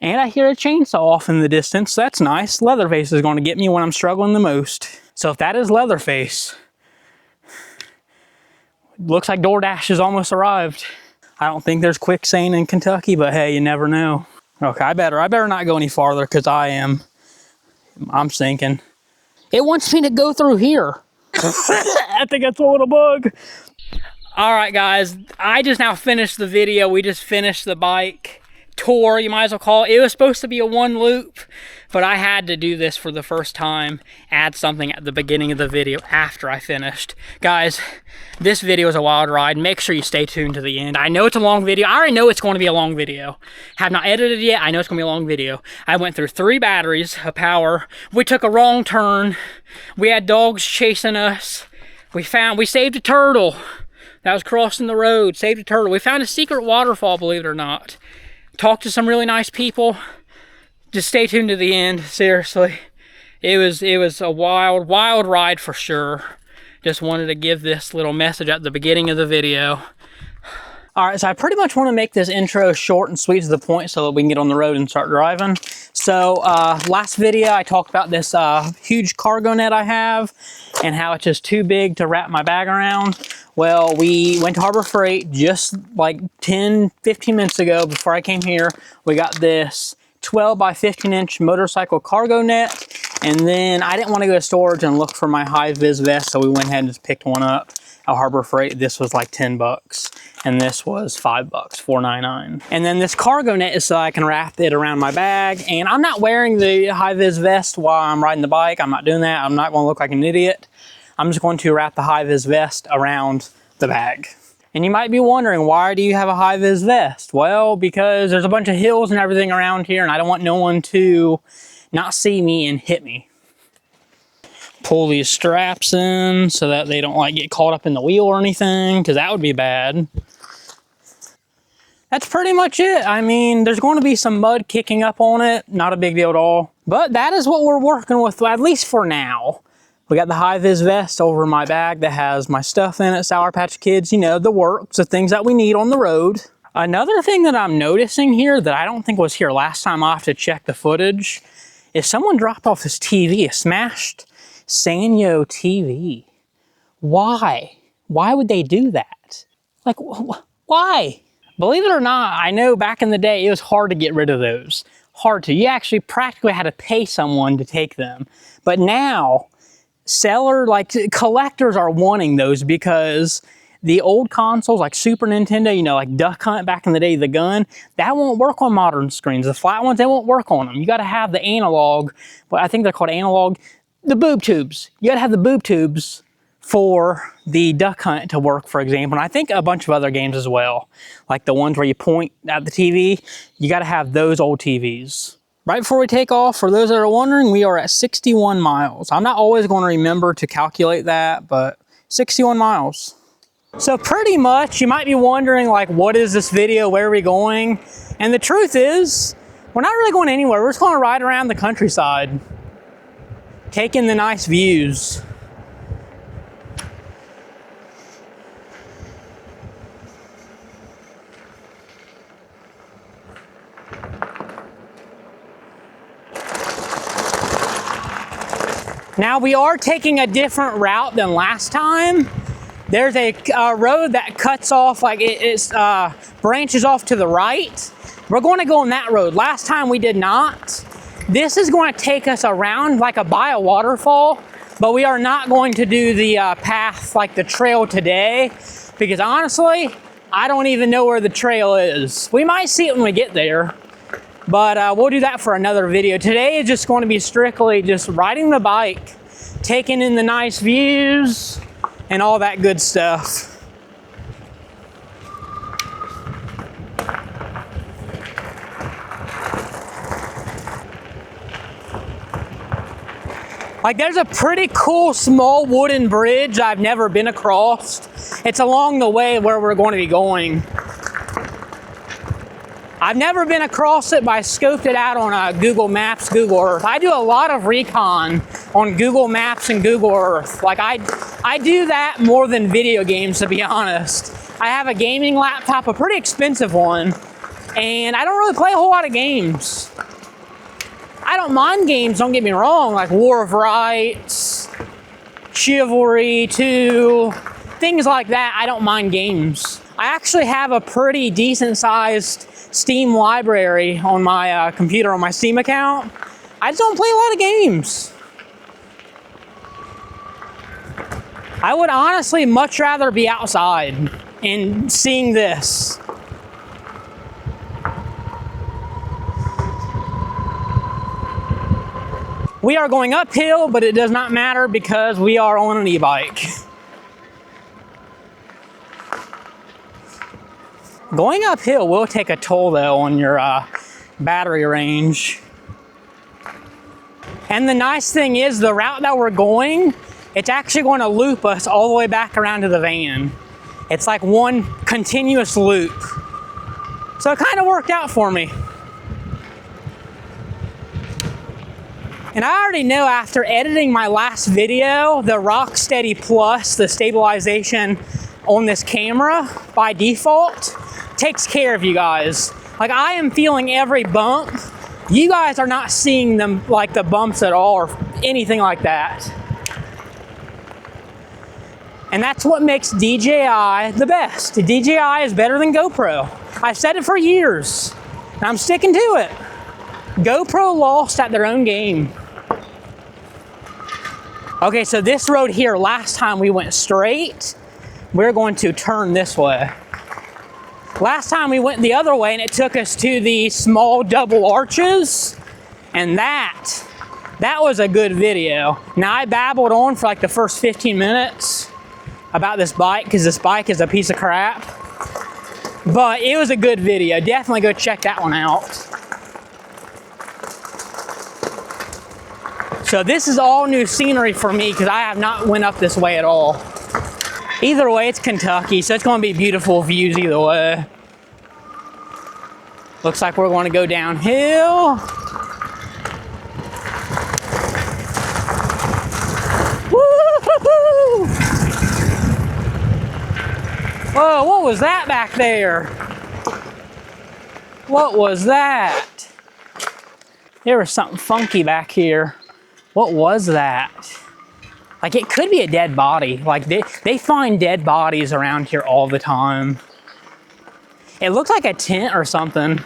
And I hear a chainsaw off in the distance. That's nice. Leatherface is going to get me when I'm struggling the most. So if that is Leatherface, looks like DoorDash has almost arrived. I don't think there's quicksand in Kentucky, but hey, you never know. Okay, I better not go any farther because I'm sinking. It wants me to go through here. I think that's a little bug. All right, guys, I just now finished the video. We just finished the bike tour, you might as well call it. It was supposed to be a one loop, but I had to do this for the first time, add something at the beginning of the video after I finished. Guys, this video is a wild ride. Make sure you stay tuned to the end. I know it's a long video. I already know it's going to be a long video. Have not edited it yet. I know it's going to be a long video. I went through 3 batteries of power. We took a wrong turn. We had dogs chasing us. We saved a turtle that was crossing the road. Saved a turtle. We found a secret waterfall, believe it or not. Talked to some really nice people. Just stay tuned to the end. Seriously, it was a wild ride for sure. Just wanted to give this little message at the beginning of the video. All right, so I pretty much want to make this intro short and sweet to the point so that we can get on the road and start driving. So last video I talked about this huge cargo net I have and how it's just too big to wrap my bag around. Well, we went to Harbor Freight just like 10-15 minutes ago before I came here. We got this 12 by 15 inch motorcycle cargo net, and then I didn't want to go to storage and look for my high vis vest, so we went ahead and just picked one up at Harbor Freight. This was like 10 bucks and this was $5, $4.99. And then this cargo net is so I can wrap it around my bag, and I'm not wearing the high vis vest while I'm riding the bike. I'm not doing that. I'm not going to look like an idiot. I'm just going to wrap the high vis vest around the bag. And you might be wondering, why do you have a high vis vest? Well, because there's a bunch of hills and everything around here, and I don't want no one to not see me and hit me. Pull these straps in so that they don't like get caught up in the wheel or anything, because that would be bad. That's pretty much it. I mean, there's going to be some mud kicking up on it. Not a big deal at all. But that is what we're working with, at least for now. We got the high vis vest over my bag that has my stuff in it, Sour Patch Kids, you know, the works, the things that we need on the road. Another thing that I'm noticing here that I don't think was here last time, I'll have to check the footage, is someone dropped off this TV, a smashed Sanyo TV. Why? Why would they do that? Like, why? Believe it or not, I know back in the day, it was hard to get rid of those. Hard to. You actually practically had to pay someone to take them. But now, collectors are wanting those because the old consoles like Super Nintendo, you know, like Duck Hunt back in the day, the gun, that won't work on modern screens. The flat ones, they won't work on them. You got to have the analog, but I think they're called analog, the boob tubes. You got to have the boob tubes for the Duck Hunt to work, for example. And I think a bunch of other games as well, like the ones where you point at the TV, you got to have those old TVs. Right before we take off, for those that are wondering, we are at 61 miles. I'm not always going to remember to calculate that, but 61 miles. So pretty much, you might be wondering, like, what is this video? Where are we going? And the truth is, we're not really going anywhere. We're just going to ride around the countryside, taking the nice views. Now we are taking a different route than last time. There's a road that cuts off, like it branches off to the right. We're going to go on that road. Last time we did not. This is going to take us around like by a waterfall, but we are not going to do the path, like the trail today, because honestly, I don't even know where the trail is. We might see it when we get there. But we'll do that for another video. Today is just going to be strictly just riding the bike, taking in the nice views, and all that good stuff. Like, there's a pretty cool small wooden bridge I've never been across. It's along the way where we're going to be going. I've never been across it, but I scoped it out on Google Maps, Google Earth. I do a lot of recon on Google Maps and Google Earth. Like, I do that more than video games, to be honest. I have a gaming laptop, a pretty expensive one, And I don't really play a whole lot of games. I don't mind games, don't get me wrong, like War of Rights, Chivalry 2, things like that. I don't mind games. I actually have a pretty decent sized Steam library on my computer, on my Steam account. I just don't play a lot of games. I would honestly much rather be outside and seeing this. We are going uphill, but it does not matter because we are on an e-bike. Going uphill will take a toll though on your battery range. And the nice thing is the route that we're going, it's actually going to loop us all the way back around to the van. It's like one continuous loop. So it kind of worked out for me. And I already know after editing my last video, the Rocksteady Plus, the stabilization on this camera by default, takes care of you guys. Like I am feeling every bump. You guys are not seeing them like the bumps at all or anything like that. And that's what makes DJI the best. DJI is better than GoPro. I've said it for years, and I'm sticking to it. GoPro lost at their own game. Okay, so this road here, last time we went straight, we're going to turn this way. Last time we went the other way and it took us to the small double arches, and that was a good video. Now I babbled on for like the first 15 minutes about this bike because this bike is a piece of crap, but it was a good video. Definitely go check that one out. So this is all new scenery for me because I have not went up this way at all. Either way, it's Kentucky, so it's going to be beautiful views either way. Looks like we're going to go downhill. Woo-hoo-hoo! Whoa, what was that back there? What was that? There was something funky back here. What was that? Like it could be a dead body. Like they find dead bodies around here all the time. It looked like a tent or something.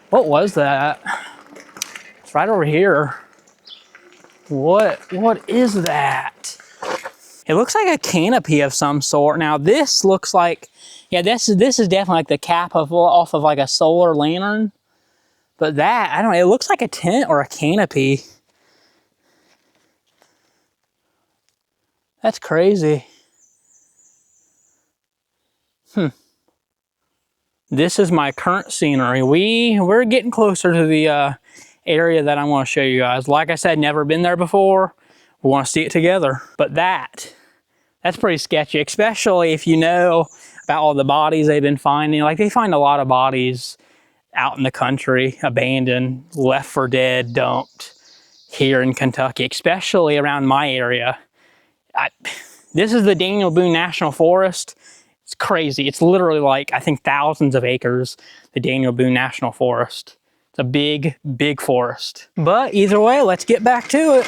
What was that? It's right over here. What is that? It looks like a canopy of some sort. Now this looks like, yeah, this is definitely like the cap off of like a solar lantern. But that, I don't know, it looks like a tent or a canopy. That's crazy. This is my current scenery. We're getting closer to the area that I want to show you guys. Like I said, never been there before. We want to see it together. But that's pretty sketchy, especially if you know about all the bodies they've been finding. Like they find a lot of bodies out in the country, abandoned, left for dead, dumped here in Kentucky, especially around my area. This is the Daniel Boone National Forest. It's crazy. It's literally like, I think, thousands of acres, the Daniel Boone National Forest. It's a big, big forest. But either way, let's get back to it.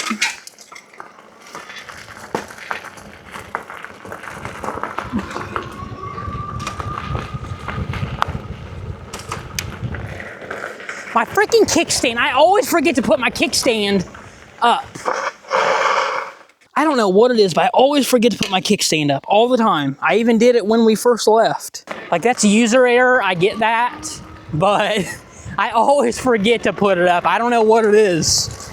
My freaking kickstand. I always forget to put my kickstand up. I don't know what it is, but I always forget to put my kickstand up all the time. I even did it when we first left. Like that's a user error, I get that, but I always forget to put it up. I don't know what it is.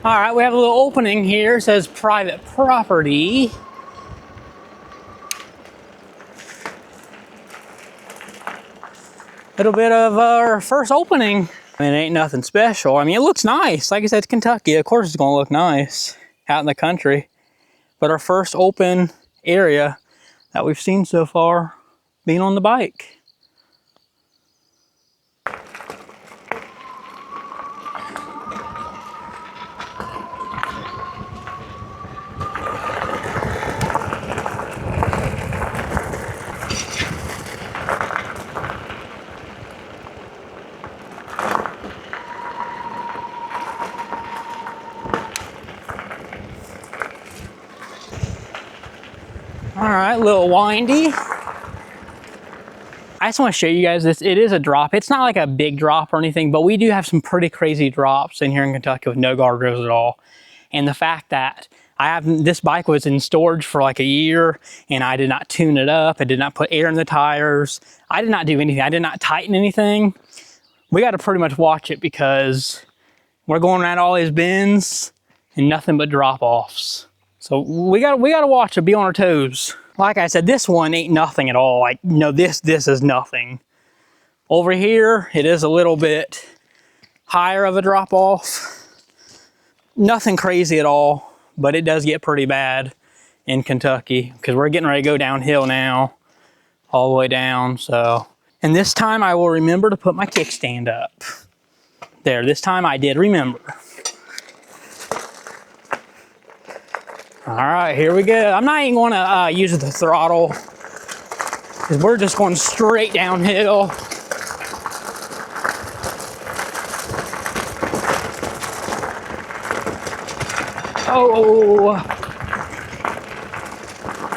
All right, we have a little opening here. It says private property. Little bit of our first opening. I mean, it ain't nothing special. I mean, it looks nice. Like I said, it's Kentucky. Of course it's gonna look nice out in the country. But our first open area that we've seen so far being on the bike. All right, a little windy. I just want to show you guys this. It is a drop. It's not like a big drop or anything, but we do have some pretty crazy drops in here in Kentucky with no guardrails at all. And the fact that this bike was in storage for like a year and I did not tune it up. I did not put air in the tires. I did not do anything. I did not tighten anything. We got to pretty much watch it because we're going around all these bends and nothing but drop-offs. So we got to watch it, be on our toes. Like I said, this one ain't nothing at all. Like, no, this is nothing. Over here, it is a little bit higher of a drop-off. Nothing crazy at all, but it does get pretty bad in Kentucky because we're getting ready to go downhill now, all the way down, so. And this time I will remember to put my kickstand up. There, this time I did remember. All right, here we go. I'm not even gonna use the throttle because we're just going straight downhill. Oh,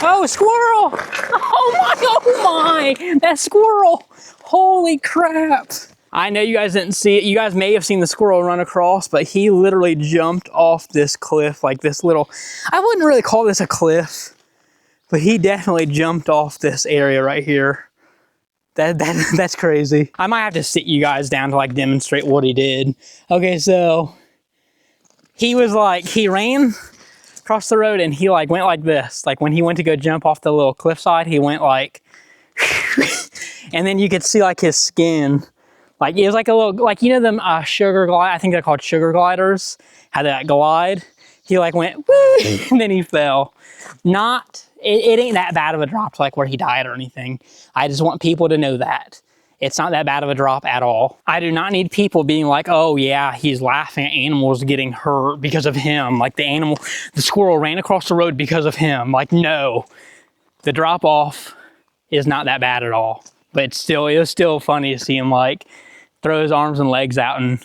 oh, squirrel! Oh my, that squirrel! Holy crap! I know you guys didn't see it. You guys may have seen the squirrel run across, but he literally jumped off this cliff, like this little, I wouldn't really call this a cliff, but he definitely jumped off this area right here. That's crazy. I might have to sit you guys down to like demonstrate what he did. Okay, so he was like, he ran across the road and he like went like this. Like when he went to go jump off the little cliffside, he went like, and then you could see like his skin. Like it was like a little, like, you know them sugar glide, I think they're called sugar gliders, how that glide. He like went, woo, and then he fell. It ain't that bad of a drop to like where he died or anything. I just want people to know that. It's not that bad of a drop at all. I do not need people being like, oh yeah, he's laughing at animals getting hurt because of him. Like the squirrel ran across the road because of him. Like, no, the drop off is not that bad at all. But it was still funny to see him like throw his arms and legs out, and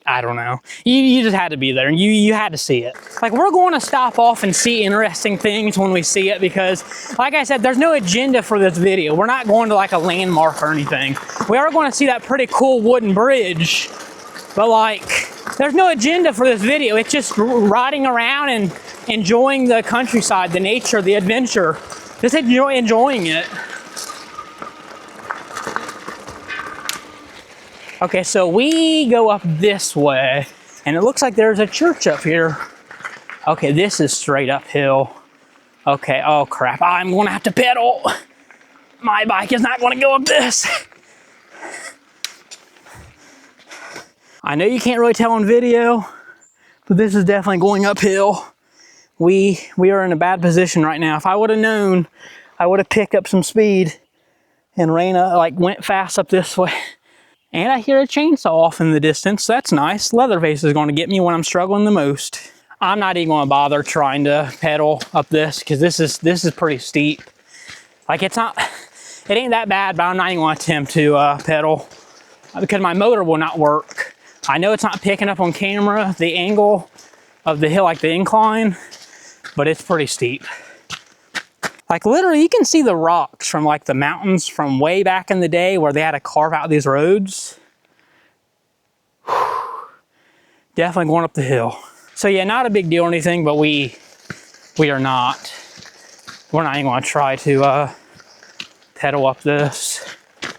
I don't know. You just had to be there and you had to see it. Like, we're going to stop off and see interesting things when we see it because, like I said, there's no agenda for this video. We're not going to like a landmark or anything. We are going to see that pretty cool wooden bridge, but like, there's no agenda for this video. It's just riding around and enjoying the countryside, the nature, the adventure. Just enjoying it. Okay, so we go up this way, and it looks like there's a church up here. Okay, this is straight uphill. Okay, oh crap, I'm gonna have to pedal. My bike is not gonna go up this. I know you can't really tell on video, but this is definitely going uphill. We are in a bad position right now. If I would have known, I would have picked up some speed and went fast up this way. And I hear a chainsaw off in the distance. That's nice. Leatherface is going to get me when I'm struggling the most. I'm not even going to bother trying to pedal up this because this is pretty steep. Like it ain't that bad, but I'm not even going to attempt to pedal because my motor will not work. I know it's not picking up on camera the angle of the hill, like the incline, but it's pretty steep. Like literally you can see the rocks from like the mountains from way back in the day where they had to carve out these roads. Definitely going up the hill. So yeah, not a big deal or anything, but we're not even going to try to pedal up this.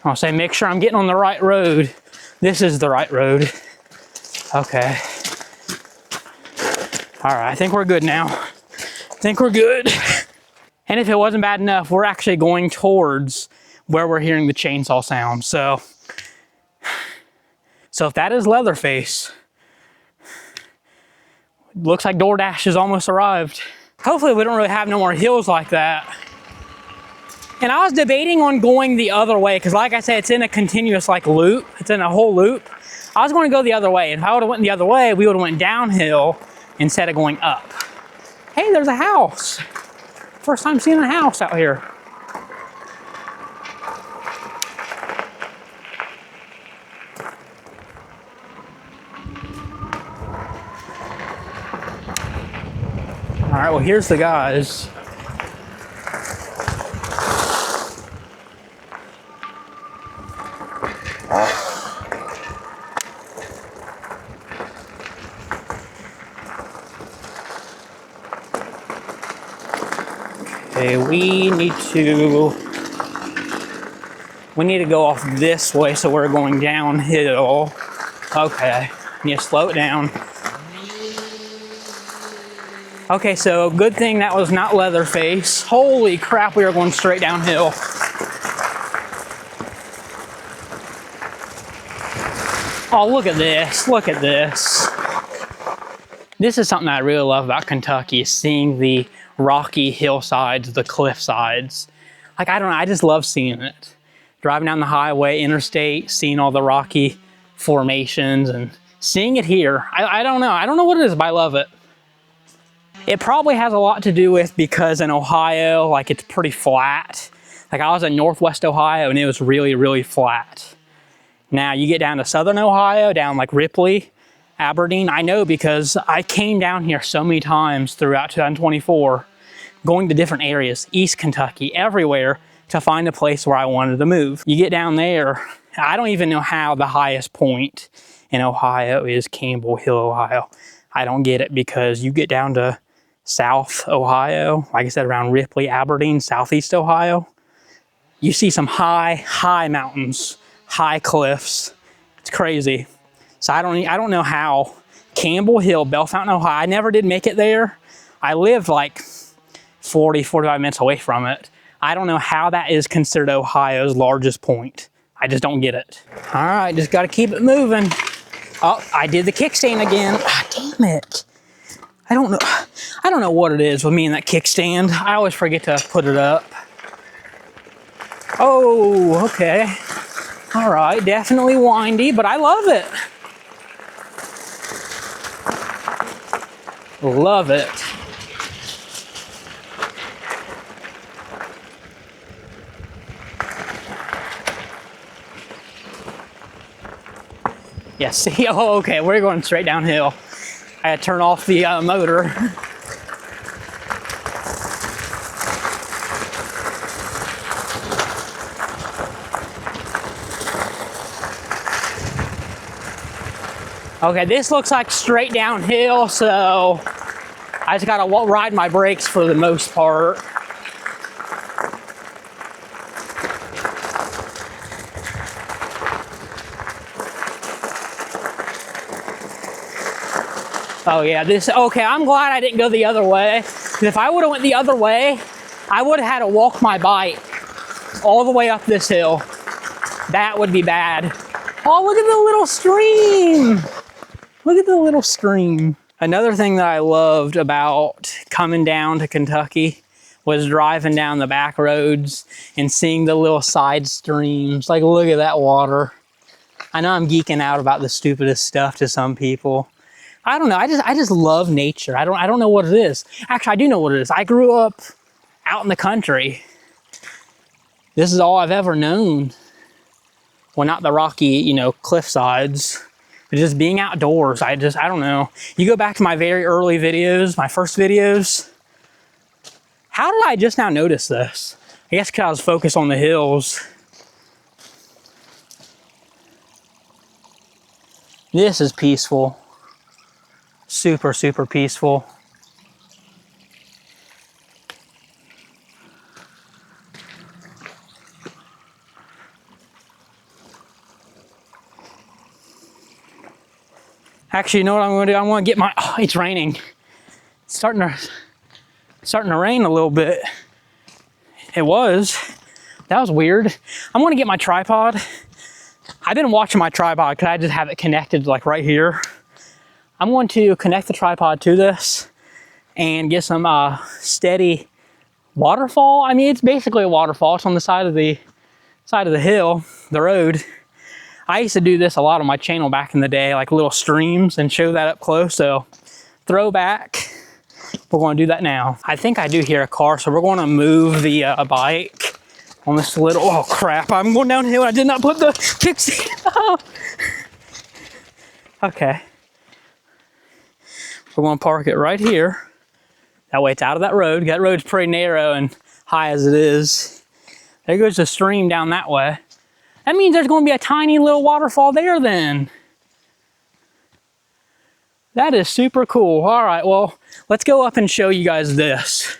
I'll say make sure I'm getting on the right road. This is the right road. Okay. All right, I think we're good now. I think we're good. And if it wasn't bad enough, we're actually going towards where we're hearing the chainsaw sound. So if that is Leatherface, looks like DoorDash has almost arrived. Hopefully we don't really have no more hills like that. And I was debating on going the other way because like I said, it's in a continuous like loop. It's in a whole loop. I was going to go the other way. And if I would have went the other way, we would have went downhill instead of going up. Hey, there's a house. First time seeing a house out here. All right, well, here's the guys. Okay, we need to go off this way, so we're going downhill. Okay, need to slow it down. Okay, so good thing that was not Leatherface. Holy crap, we are going straight downhill. Oh, look at this, look at this. This is something I really love about Kentucky, is seeing the rocky hillsides, the cliff sides. Like, I don't know, I just love seeing it. Driving down the highway, interstate, seeing all the rocky formations and seeing it here. I don't know what it is, but I love it. It probably has a lot to do with because in Ohio, like, it's pretty flat. Like, I was in Northwest Ohio and it was really, really flat. Now you get down to Southern Ohio, down like Ripley, Aberdeen. I know because I came down here so many times throughout 2024, going to different areas, East Kentucky, everywhere, to find a place where I wanted to move. You get down there, I don't even know how the highest point in Ohio is Campbell Hill, Ohio. I don't get it, because you get down to South Ohio, like I said, around Ripley, Aberdeen, Southeast Ohio, you see some high mountains, high cliffs. It's crazy. So I don't know how Campbell Hill, Bellefontaine, Ohio, I never did make it there. I lived like 45 minutes away from it. I don't know how that is considered Ohio's largest point. I just don't get it. All right, just got to keep it moving. Oh, I did the kickstand again. Ah, damn it. I don't know what it is with me and that kickstand. I always forget to put it up. Oh, okay. All right, definitely windy, but I love it. Love it. Yeah, see, oh, okay, we're going straight downhill. I had to turn off the motor. Okay, this looks like straight downhill, so I just gotta ride my brakes for the most part. Oh yeah, okay, I'm glad I didn't go the other way. Because if I would've went the other way, I would've had to walk my bike all the way up this hill. That would be bad. Oh, look at the little stream. Look at the little stream. Another thing that I loved about coming down to Kentucky was driving down the back roads and seeing the little side streams. Like, look at that water. I know I'm geeking out about the stupidest stuff to some people. I don't know, I just love nature. I don't know what it is. Actually, I do know what it is. I grew up out in the country. This is all I've ever known. Well, not the rocky, you know, cliff sides, but just being outdoors. I don't know. You go back to my very early videos, my first videos. How did I just now notice this? I guess because I was focused on the hills. This is peaceful. Super, super peaceful. Actually, you know what I'm gonna do? I'm gonna get my, oh, it's raining. It's starting to rain a little bit. It was. That was weird. I'm gonna get my tripod. I've been watching my tripod because I just have it connected like right here. I'm going to connect the tripod to this and get some steady waterfall. I mean, it's basically a waterfall. It's on the side of the hill, the road. I used to do this a lot on my channel back in the day, like little streams, and show that up close. So throwback, we're going to do that now. I think I do hear a car, so we're going to move the bike on this little, oh crap, I'm going downhill. I did not put the kickstand. Okay. We're going to park it right here. That way it's out of that road. That road's pretty narrow and high as it is. There goes the stream down that way. That means there's going to be a tiny little waterfall there then. That is super cool. All right, well, let's go up and show you guys this.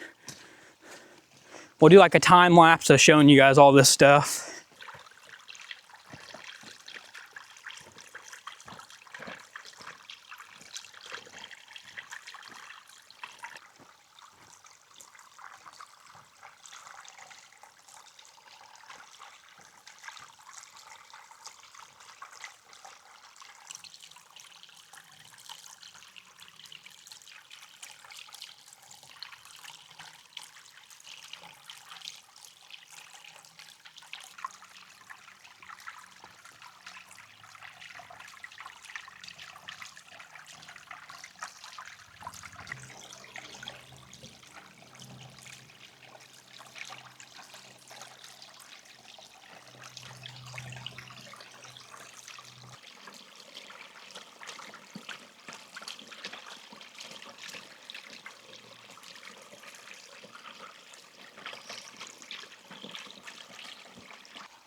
We'll do like a time lapse of showing you guys all this stuff.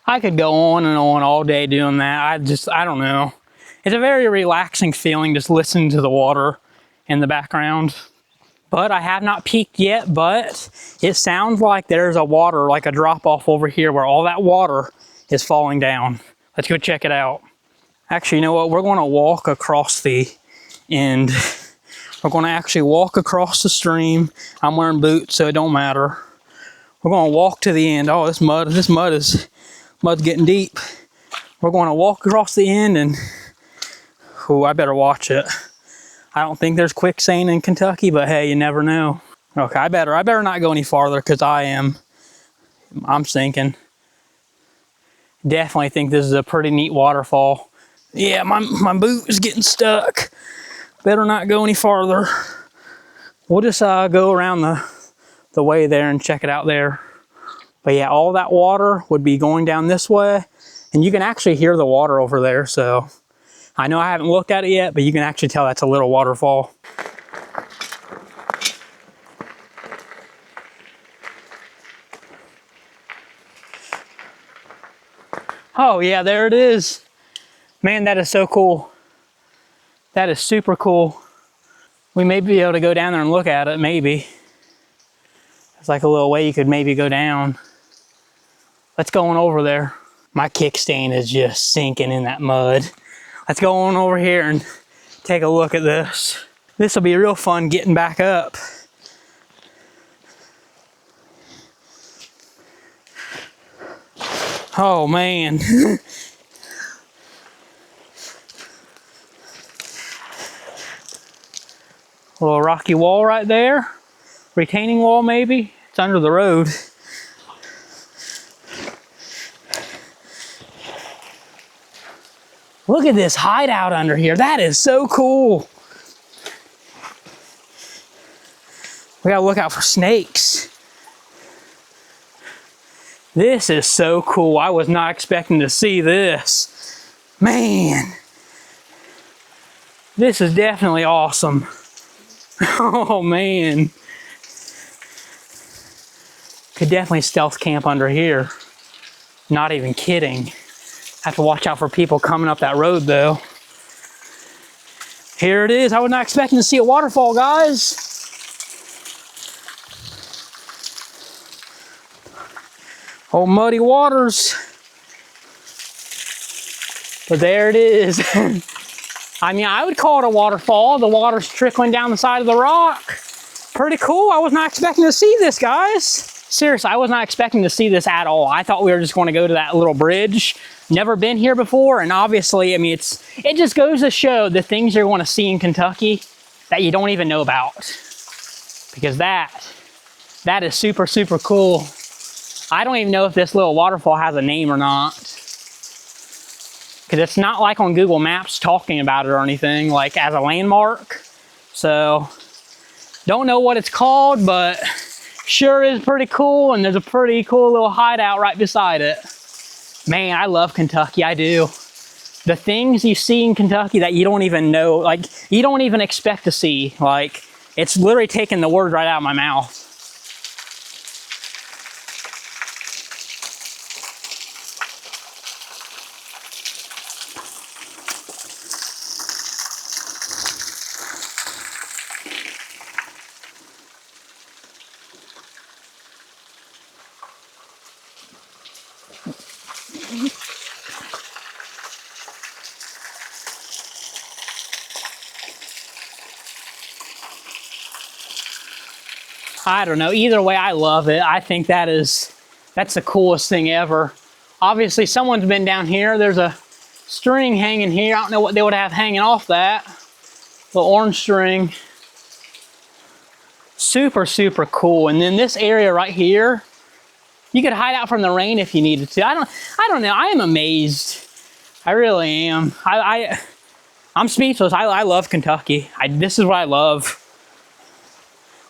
I could go on and on all day doing that. I don't know. It's a very relaxing feeling just listening to the water in the background. But I have not peeked yet, but it sounds like there's a water, like a drop off over here where all that water is falling down. Let's go check it out. Actually, you know what? We're gonna walk across the end. We're gonna actually walk across the stream. I'm wearing boots, so it don't matter. We're gonna walk to the end. Oh, this mud's getting deep. We're gonna walk across the end and, oh, I better watch it. I don't think there's quicksand in Kentucky, but hey, you never know. Okay, I better not go any farther because I'm sinking. Definitely think this is a pretty neat waterfall. Yeah, my boot is getting stuck. Better not go any farther. We'll just go around the way there and check it out there. But yeah, all that water would be going down this way, and you can actually hear the water over there. So I know I haven't looked at it yet, but you can actually tell that's a little waterfall. Oh yeah, there it is. Man, that is so cool. That is super cool. We may be able to go down there and look at it, maybe. It's like a little way you could maybe go down. Let's go on over there. My kickstand is just sinking in that mud. Let's go on over here and take a look at this. This will be real fun getting back up. Oh man. A little rocky wall right there. Retaining wall maybe. It's under the road. Look at this hideout under here. That is so cool. We gotta look out for snakes. This is so cool. I was not expecting to see this. Man. This is definitely awesome. Oh man. Could definitely stealth camp under here. Not even kidding. Have to watch out for people coming up that road though. Here it is. I was not expecting to see a waterfall, guys. Oh, muddy waters. But there it is. I mean, I would call it a waterfall. The water's trickling down the side of the rock. Pretty cool. I was not expecting to see this, guys. Seriously, I was not expecting to see this at all. I thought we were just going to go to that little bridge. Never been here before, and obviously, I mean, it just goes to show the things you're going to see in Kentucky that you don't even know about. Because that is super, super cool. I don't even know if this little waterfall has a name or not. Because it's not like on Google Maps talking about it or anything, like as a landmark. So, don't know what it's called, but sure is pretty cool, and there's a pretty cool little hideout right beside it. Man, I love Kentucky, I do. The things you see in Kentucky that you don't even know, like, you don't even expect to see. Like, it's literally taking the words right out of my mouth. I don't know. Either way, I love it. I think that's the coolest thing ever. Obviously, someone's been down here. There's a string hanging here. I don't know what they would have hanging off that. The orange string. Super, super cool. And then this area right here, you could hide out from the rain if you needed to. I don't know. I am amazed. I really am. I'm speechless. I love Kentucky. This is what I love.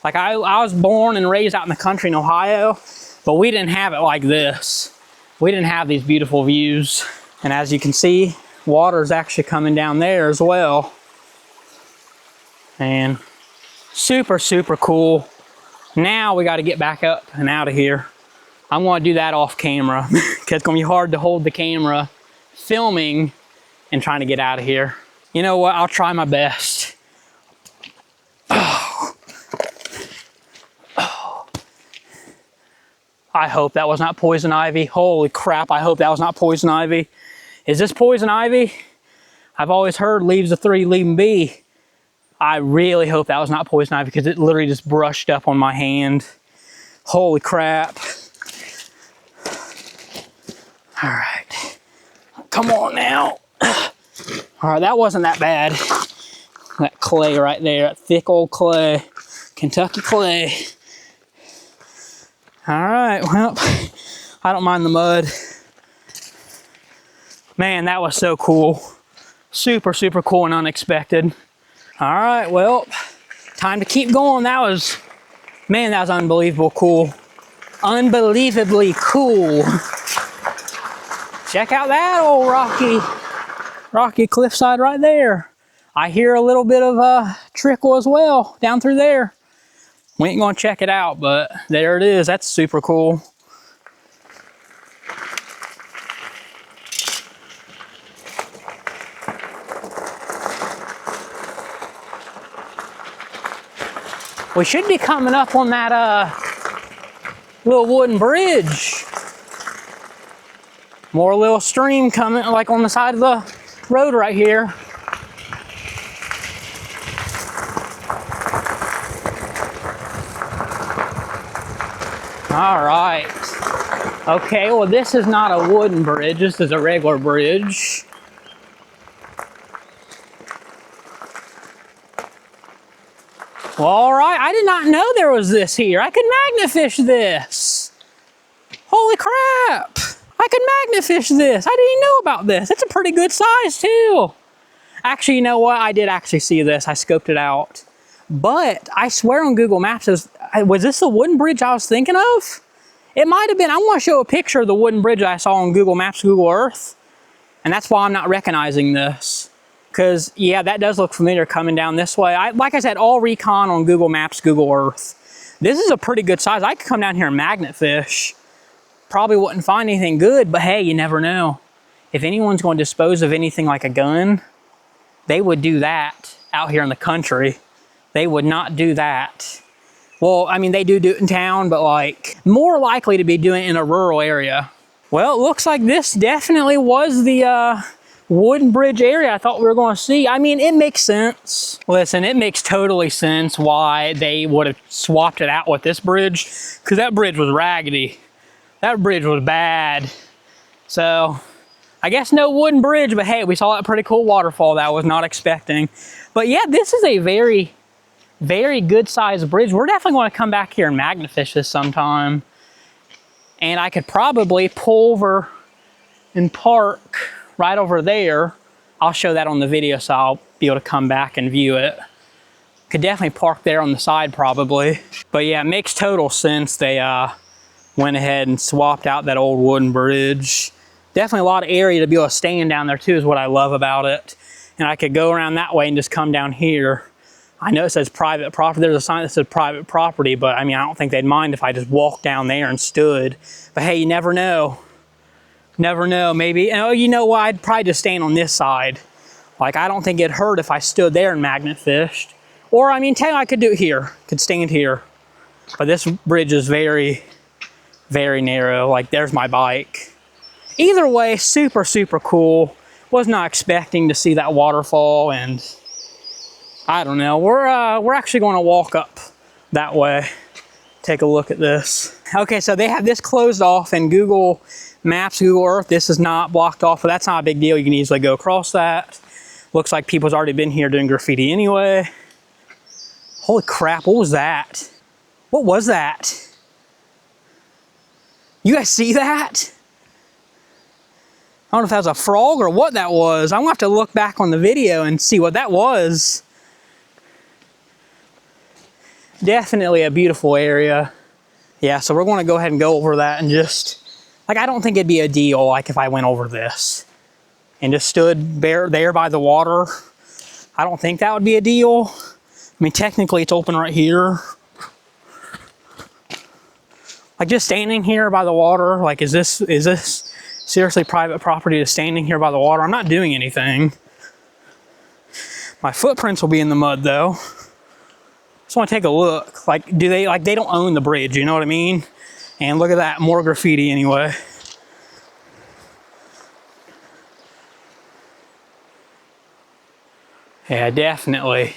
Like I was born and raised out in the country in Ohio, but we didn't have it like this. We didn't have these beautiful views. And as you can see, water's actually coming down there as well. And super, super cool. Now we got to get back up and out of here. I'm going to do that off camera because it's going to be hard to hold the camera filming and trying to get out of here. You know what? I'll try my best. Oh. Oh. I hope that was not poison ivy. Holy crap, I hope that was not poison ivy. Is this poison ivy? I've always heard leaves a 3, leave them be. I really hope that was not poison ivy because it literally just brushed up on my hand. Holy crap. All right, come on now. All right, that wasn't that bad. That clay right there, that thick old clay, Kentucky clay. All right, well, I don't mind the mud. Man, that was so cool. Super, super cool and unexpected. All right, well, time to keep going. Man, that was unbelievable cool. Unbelievably cool. Check out that old rocky cliffside right there. I hear a little bit of trickle as well down through there. We ain't gonna check it out, but there it is. That's super cool. We should be coming up on that little wooden bridge. More little stream coming like on the side of the road right here. All right. Okay, well this is not a wooden bridge. This is a regular bridge. Well, all right, I did not know there was this here. I could magnafish this. Holy crap. I could magnafish this. I didn't know about this. It's a pretty good size too. Actually, you know what? I did actually see this. I scoped it out. But I swear on Google Maps, was this the wooden bridge I was thinking of? It might have been. I want to show a picture of the wooden bridge I saw on Google Maps, Google Earth. And that's why I'm not recognizing this. Because, yeah, that does look familiar coming down this way. Like I said, all recon on Google Maps, Google Earth. This is a pretty good size. I could come down here and magnet fish. Probably wouldn't find anything good, but hey, you never know. If anyone's going to dispose of anything like a gun, they would do that out here in the country. They would not do that. Well, I mean, they do it in town, but like more likely to be doing it in a rural area. Well, it looks like this definitely was the wooden bridge area I thought we were going to see. I mean, it makes sense. Listen, it makes totally sense why they would have swapped it out with this bridge, because that bridge was raggedy. That bridge was bad. So I guess no wooden bridge, but hey, we saw that pretty cool waterfall that I was not expecting. But yeah, this is a very, very good sized bridge. We're definitely going to come back here and magnafish this sometime. And I could probably pull over and park right over there. I'll show that on the video, so I'll be able to come back and view it. Could definitely park there on the side probably. But yeah, it makes total sense. They went ahead and swapped out that old wooden bridge. Definitely a lot of area to be able to stand down there too is what I love about it. And I could go around that way and just come down here. I know it says private property. There's a sign that says private property, but I mean, I don't think they'd mind if I just walked down there and stood. But hey, you never know. Never know, maybe. Oh, you know what? I'd probably just stand on this side. Like, I don't think it'd hurt if I stood there and magnet fished. Or, I mean, technically I could do it here. Could stand here. But this bridge is very, very narrow. Like, there's my bike. Either way, super, super cool. Was not expecting to see that waterfall, and I don't know. We're actually going to walk up that way. Take a look at this. Okay, so they have this closed off in Google Maps, Google Earth. This is not blocked off, but that's not a big deal. You can easily go across that. Looks like people's already been here doing graffiti anyway. Holy crap, what was that? What was that? You guys see that? I don't know if that was a frog or what that was. I'm gonna have to look back on the video and see what that was. Definitely a beautiful area. Yeah, so we're gonna go ahead and go over that and just, like, I don't think it'd be a deal, like, if I went over this and just stood there by the water. I don't think that would be a deal. I mean, technically it's open right here. Like, just standing here by the water, like, is this seriously private property, just standing here by the water? I'm not doing anything. My footprints will be in the mud though. Just want to take a look. Like, they don't own the bridge, you know what I mean? And look at that, more graffiti anyway. Yeah, definitely.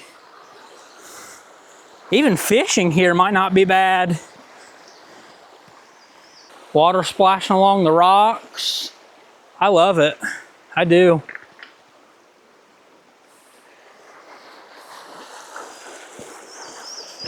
Even fishing here might not be bad. Water splashing along the rocks. I love it. I do.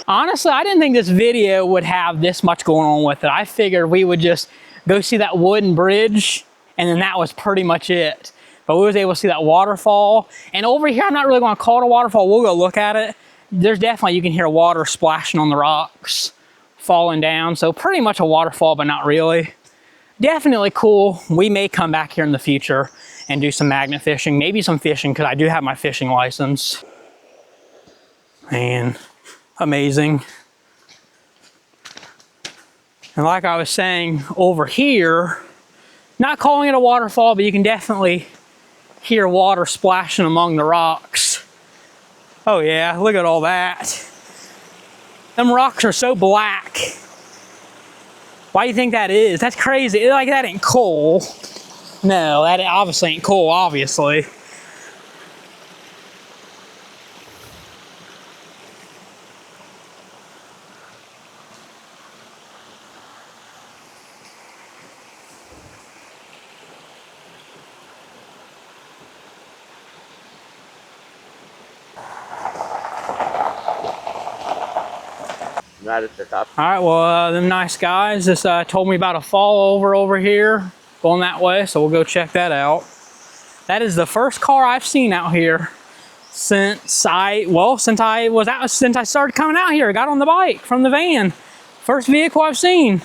Honestly, I didn't think this video would have this much going on with it. I figured we would just go see that wooden bridge and then that was pretty much it. But we was able to see that waterfall. And over here, I'm not really gonna call it a waterfall. We'll go look at it. There's definitely, you can hear water splashing on the rocks, falling down. So pretty much a waterfall, but not really. Definitely cool. We may come back here in the future and do some magnet fishing, maybe some fishing, because I do have my fishing license. Man, amazing. And like I was saying, over here, not calling it a waterfall, but you can definitely hear water splashing among the rocks. Oh yeah, look at all that. Them rocks are so black. Why do you think that is? That's crazy. Like, that ain't coal. No, that obviously ain't coal, obviously. Right at the top. All right, well, them nice guys just told me about a fall over here, going that way, so we'll go check that out. That is the first car I've seen out here since I started coming out here. I got on the bike from the van. First vehicle I've seen.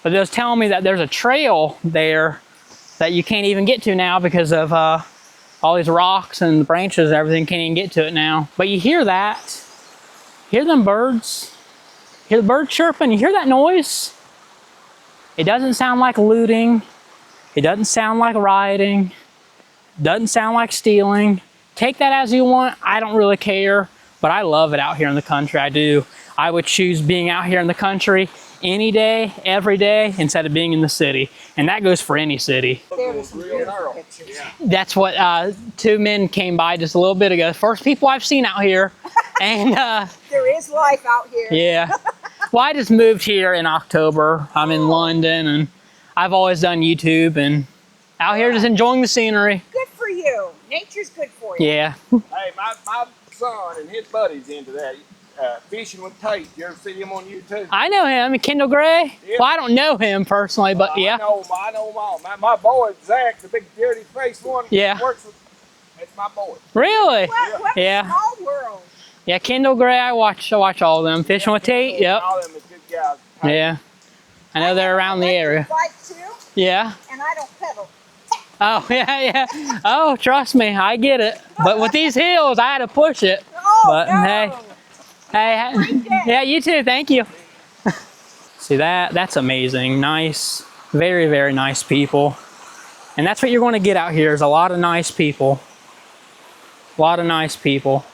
But they was telling me that there's a trail there that you can't even get to now because of all these rocks and branches and everything. Can't even get to it now. But you hear that. Hear them birds. Hear the birds chirping. You hear that noise? It doesn't sound like looting. It doesn't sound like rioting. Doesn't sound like stealing. Take that as you want. I don't really care, but I love it out here in the country. I do. I would choose being out here in the country any day, every day, instead of being in the city. And that goes for any city. That's what two men came by just a little bit ago. First people I've seen out here. And there is life out here. Yeah. Well, I just moved here in October. I'm in London, and I've always done YouTube and out here just enjoying the scenery. Good for you. Nature's good for you. Yeah. Hey, my son and his buddies into that. Fishing with Tate. You ever see him on YouTube? I know him, Kendall Gray. Yeah. Well, I don't know him personally, but yeah. I know him all. My boy, Zach, the big dirty faced one, yeah. Works with, that's my boy. Really? What yeah. Small world. Yeah, Kendall Gray, I watch all of them. Fishing with Tate, yep. All of them is good guys. Yeah. I know they're around the area. Bike too, yeah. And I don't pedal. Oh, yeah. Oh, trust me, I get it. But with these hills, I had to push it. Oh, but no. Hey, yeah, you too, thank you. See that's amazing. Nice, very, very nice people. And that's what you're going to get out here is a lot of nice people. A lot of nice people.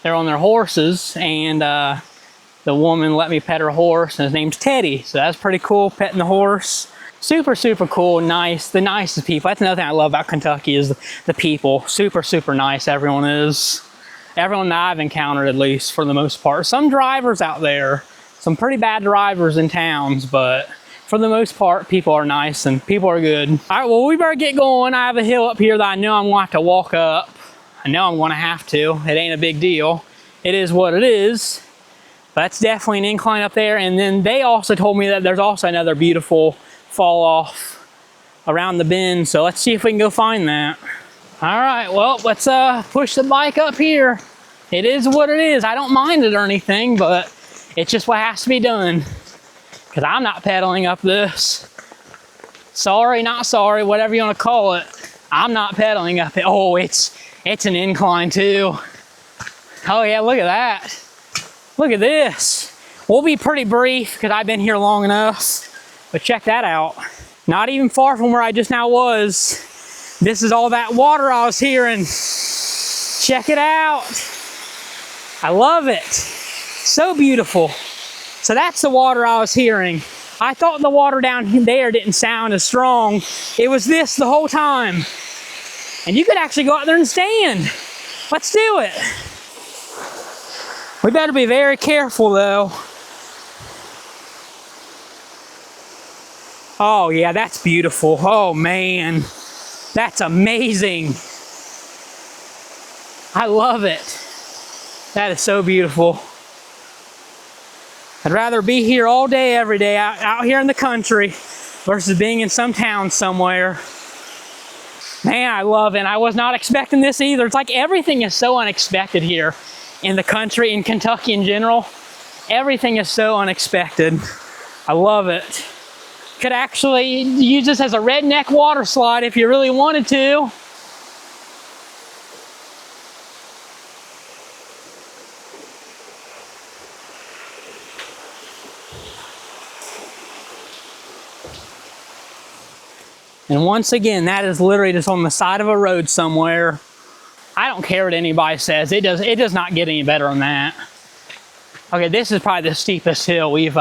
They're on their horses, and the woman let me pet her horse, and his name's Teddy. So that's pretty cool, petting the horse. Super, super cool, nice, the nicest people. That's another thing I love about Kentucky is the people. Super, super nice, everyone is. Everyone that I've encountered, at least, for the most part. Some drivers out there, some pretty bad drivers in towns, but for the most part, people are nice and people are good. All right, well, we better get going. I have a hill up here that I know I'm gonna have to walk up. I know I'm gonna have to. It ain't a big deal. It is what it is. But that's definitely an incline up there. And then they also told me that there's also another beautiful fall off around the bend. So let's see if we can go find that. All right, well, let's push the bike up here. It is what it is. I don't mind it or anything, but it's just what has to be done. Because I'm not pedaling up this. Sorry, not sorry, whatever you want to call it. I'm not pedaling up it. Oh, it's an incline too. Oh yeah, look at that. Look at this. We'll be pretty brief because I've been here long enough. But check that out. Not even far from where I just now was. This is all that water I was hearing. Check it out. I love it. So beautiful. So that's the water I was hearing. I thought the water down there didn't sound as strong. It was this the whole time. And you could actually go out there and stand. Let's do it. We better be very careful though. Oh yeah, that's beautiful. Oh man, that's amazing. I love it. That is so beautiful. I'd rather be here all day, every day, out here in the country versus being in some town somewhere. Man, I love it. I was not expecting this either. It's like everything is so unexpected here in the country, in Kentucky in general. Everything is so unexpected. I love it. Could actually use this as a redneck water slide if you really wanted to. And once again, that is literally just on the side of a road somewhere. I don't care what anybody says. It does not get any better than that. Okay, this is probably the steepest hill we've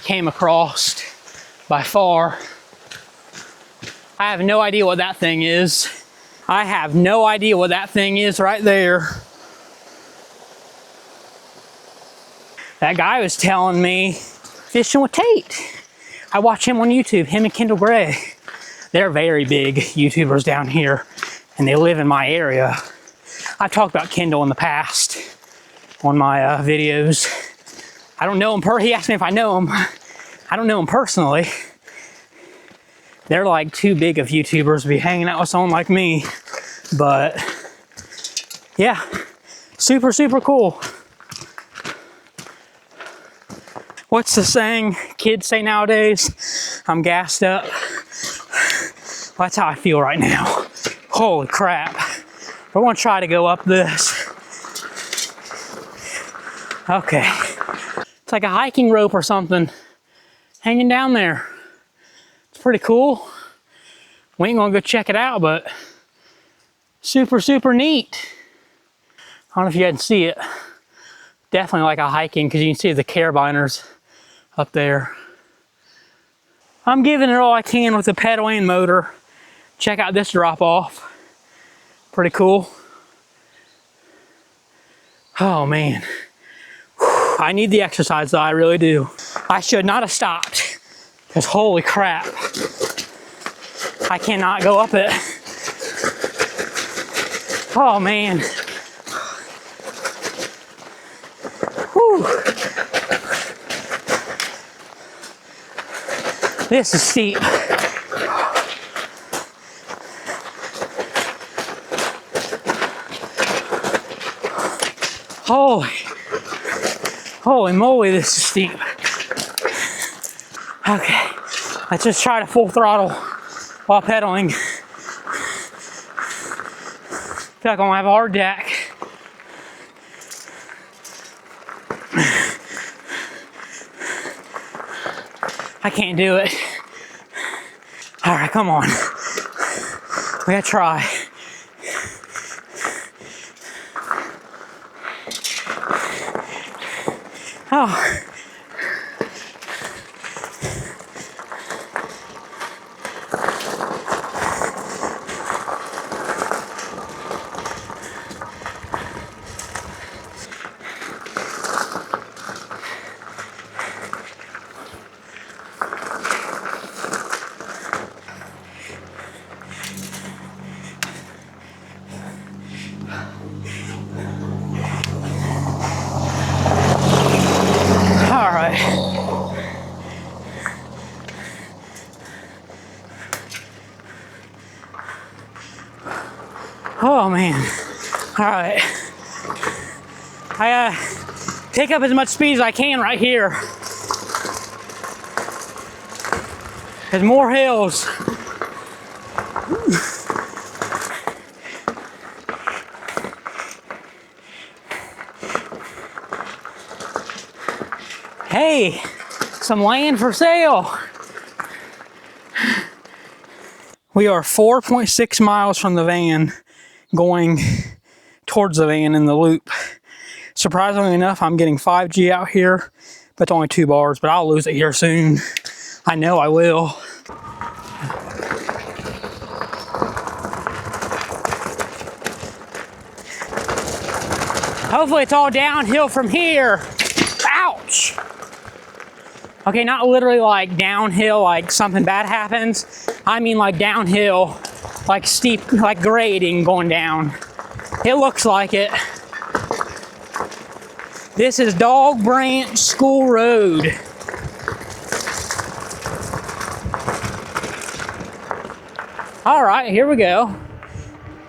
came across by far. I have no idea what that thing is. I have no idea what that thing is right there. That guy was telling me fishing with Tate. I watch him on YouTube, him and Kendall Gray. They're very big YouTubers down here and they live in my area. I've talked about Kendall in the past on my videos. I don't know him he asked me if I know him. I don't know him personally. They're like too big of YouTubers to be hanging out with someone like me. But yeah, super, super cool. What's the saying kids say nowadays? I'm gassed up. That's how I feel right now. Holy crap. We're gonna try to go up this. Okay. It's like a hiking rope or something hanging down there. It's pretty cool. We ain't gonna go check it out, but super, super neat. I don't know if you guys can see it. Definitely like a hiking because you can see the carabiners up there. I'm giving it all I can with the pedal and motor. Check out this drop off. Pretty cool. Oh man. Whew. I need the exercise though, I really do. I should not have stopped because holy crap. I cannot go up it. Oh man. Whew. This is steep. Holy moly, this is steep. Okay, let's just try to full throttle while pedaling. Feel like I'm gonna have a heart attack. I can't do it. All right, come on. We gotta try. Oh. All right. I pick up as much speed as I can right here. There's more hills. Hey, some land for sale. We are 4.6 miles from the van, going towards the van in the loop. Surprisingly enough, I'm getting 5G out here, but it's only 2 bars, but I'll lose it here soon. I know I will. Hopefully it's all downhill from here. Ouch! Okay, not literally like downhill, like something bad happens. I mean like downhill, like steep, like grading going down. It looks like it. This is Dog Branch School Road. All right, here we go.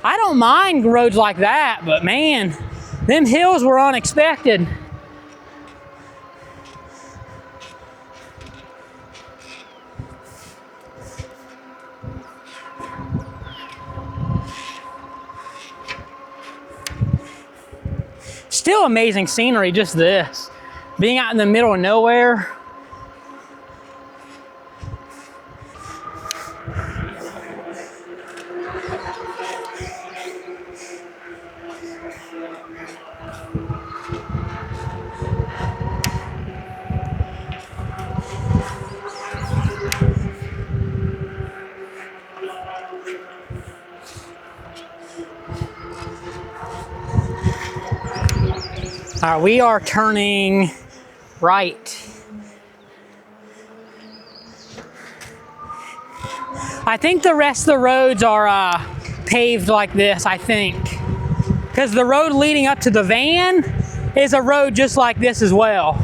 I don't mind roads like that, but man, them hills were unexpected. Still amazing scenery, just this. Being out in the middle of nowhere. All right, we are turning right. I think the rest of the roads are paved like this, I think. Because the road leading up to the van is a road just like this as well.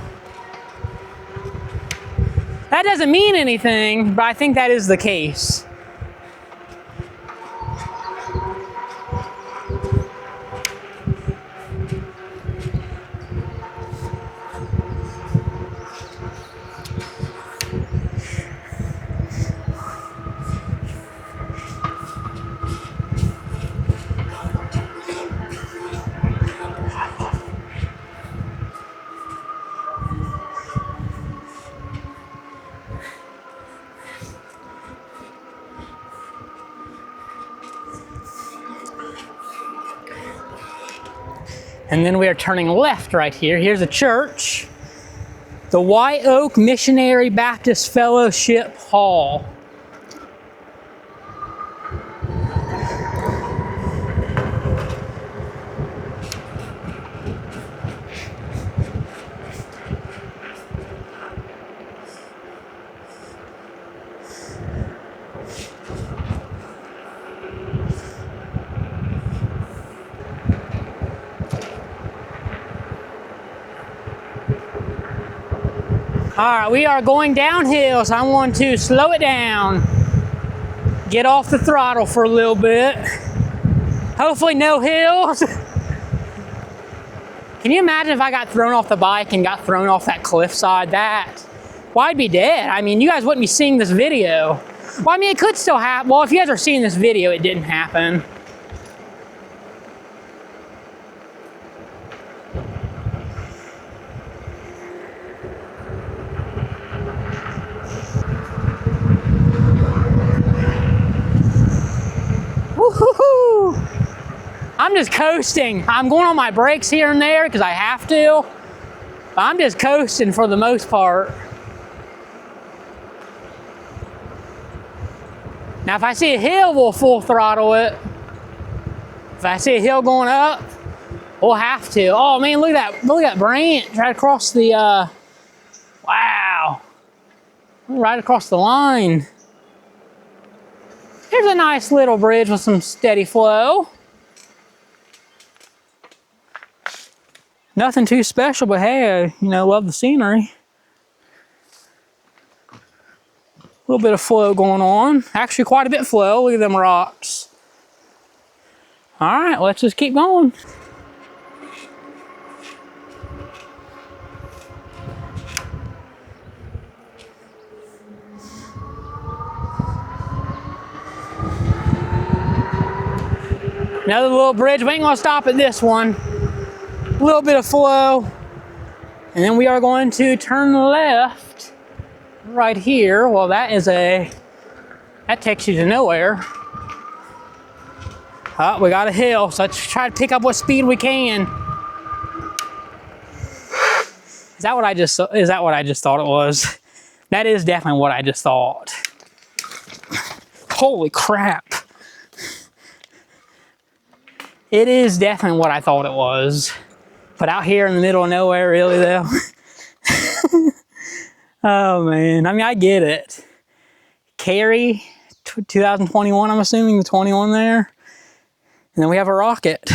That doesn't mean anything, but I think that is the case. And then we are turning left right here. Here's a church. The White Oak Missionary Baptist Fellowship Hall. All right, we are going downhill, so I want to slow it down. Get off the throttle for a little bit. Hopefully no hills. Can you imagine if I got thrown off the bike and got thrown off that cliffside? Well, I'd be dead. I mean, you guys wouldn't be seeing this video. Well, I mean, it could still happen. Well, if you guys are seeing this video, it didn't happen. Woo-hoo-hoo! I'm just coasting. I'm going on my brakes here and there because I have to. But I'm just coasting for the most part. Now, if I see a hill, we'll full throttle it. If I see a hill going up, we'll have to. Oh man, look at that branch right across the, wow. Right across the line. Here's a nice little bridge with some steady flow. Nothing too special, but hey, you know, love the scenery. A little bit of flow going on. Actually, quite a bit of flow. Look at them rocks. All right, let's just keep going. Another little bridge. We ain't gonna stop at this one. A little bit of flow. And then we are going to turn left right here. Well, that takes you to nowhere. Oh, we got a hill, so let's try to pick up what speed we can. Is that what I just thought it was? That is definitely what I just thought. Holy crap. It is definitely what I thought it was. But out here in the middle of nowhere, really though? Oh man, I mean, I get it. Cary, 2021, I'm assuming, the 21 there. And then we have a rocket.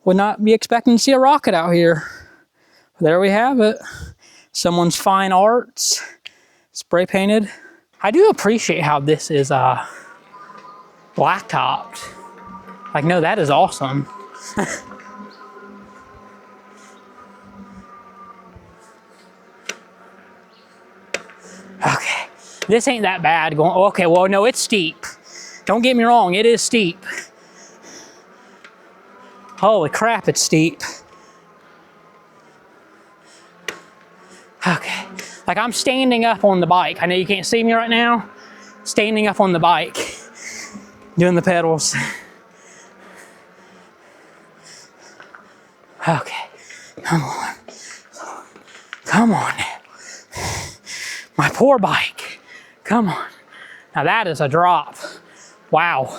Would not be expecting to see a rocket out here. There we have it. Someone's fine arts, spray painted. I do appreciate how this is blacktopped. Like, no, that is awesome. Okay, this ain't that bad going, okay, well, no, it's steep. Don't get me wrong, it is steep. Holy crap, it's steep. Okay, like I'm standing up on the bike. I know you can't see me right now. Standing up on the bike, doing the pedals. Okay, come on. Come on now. My poor bike, come on. Now that is a drop. Wow.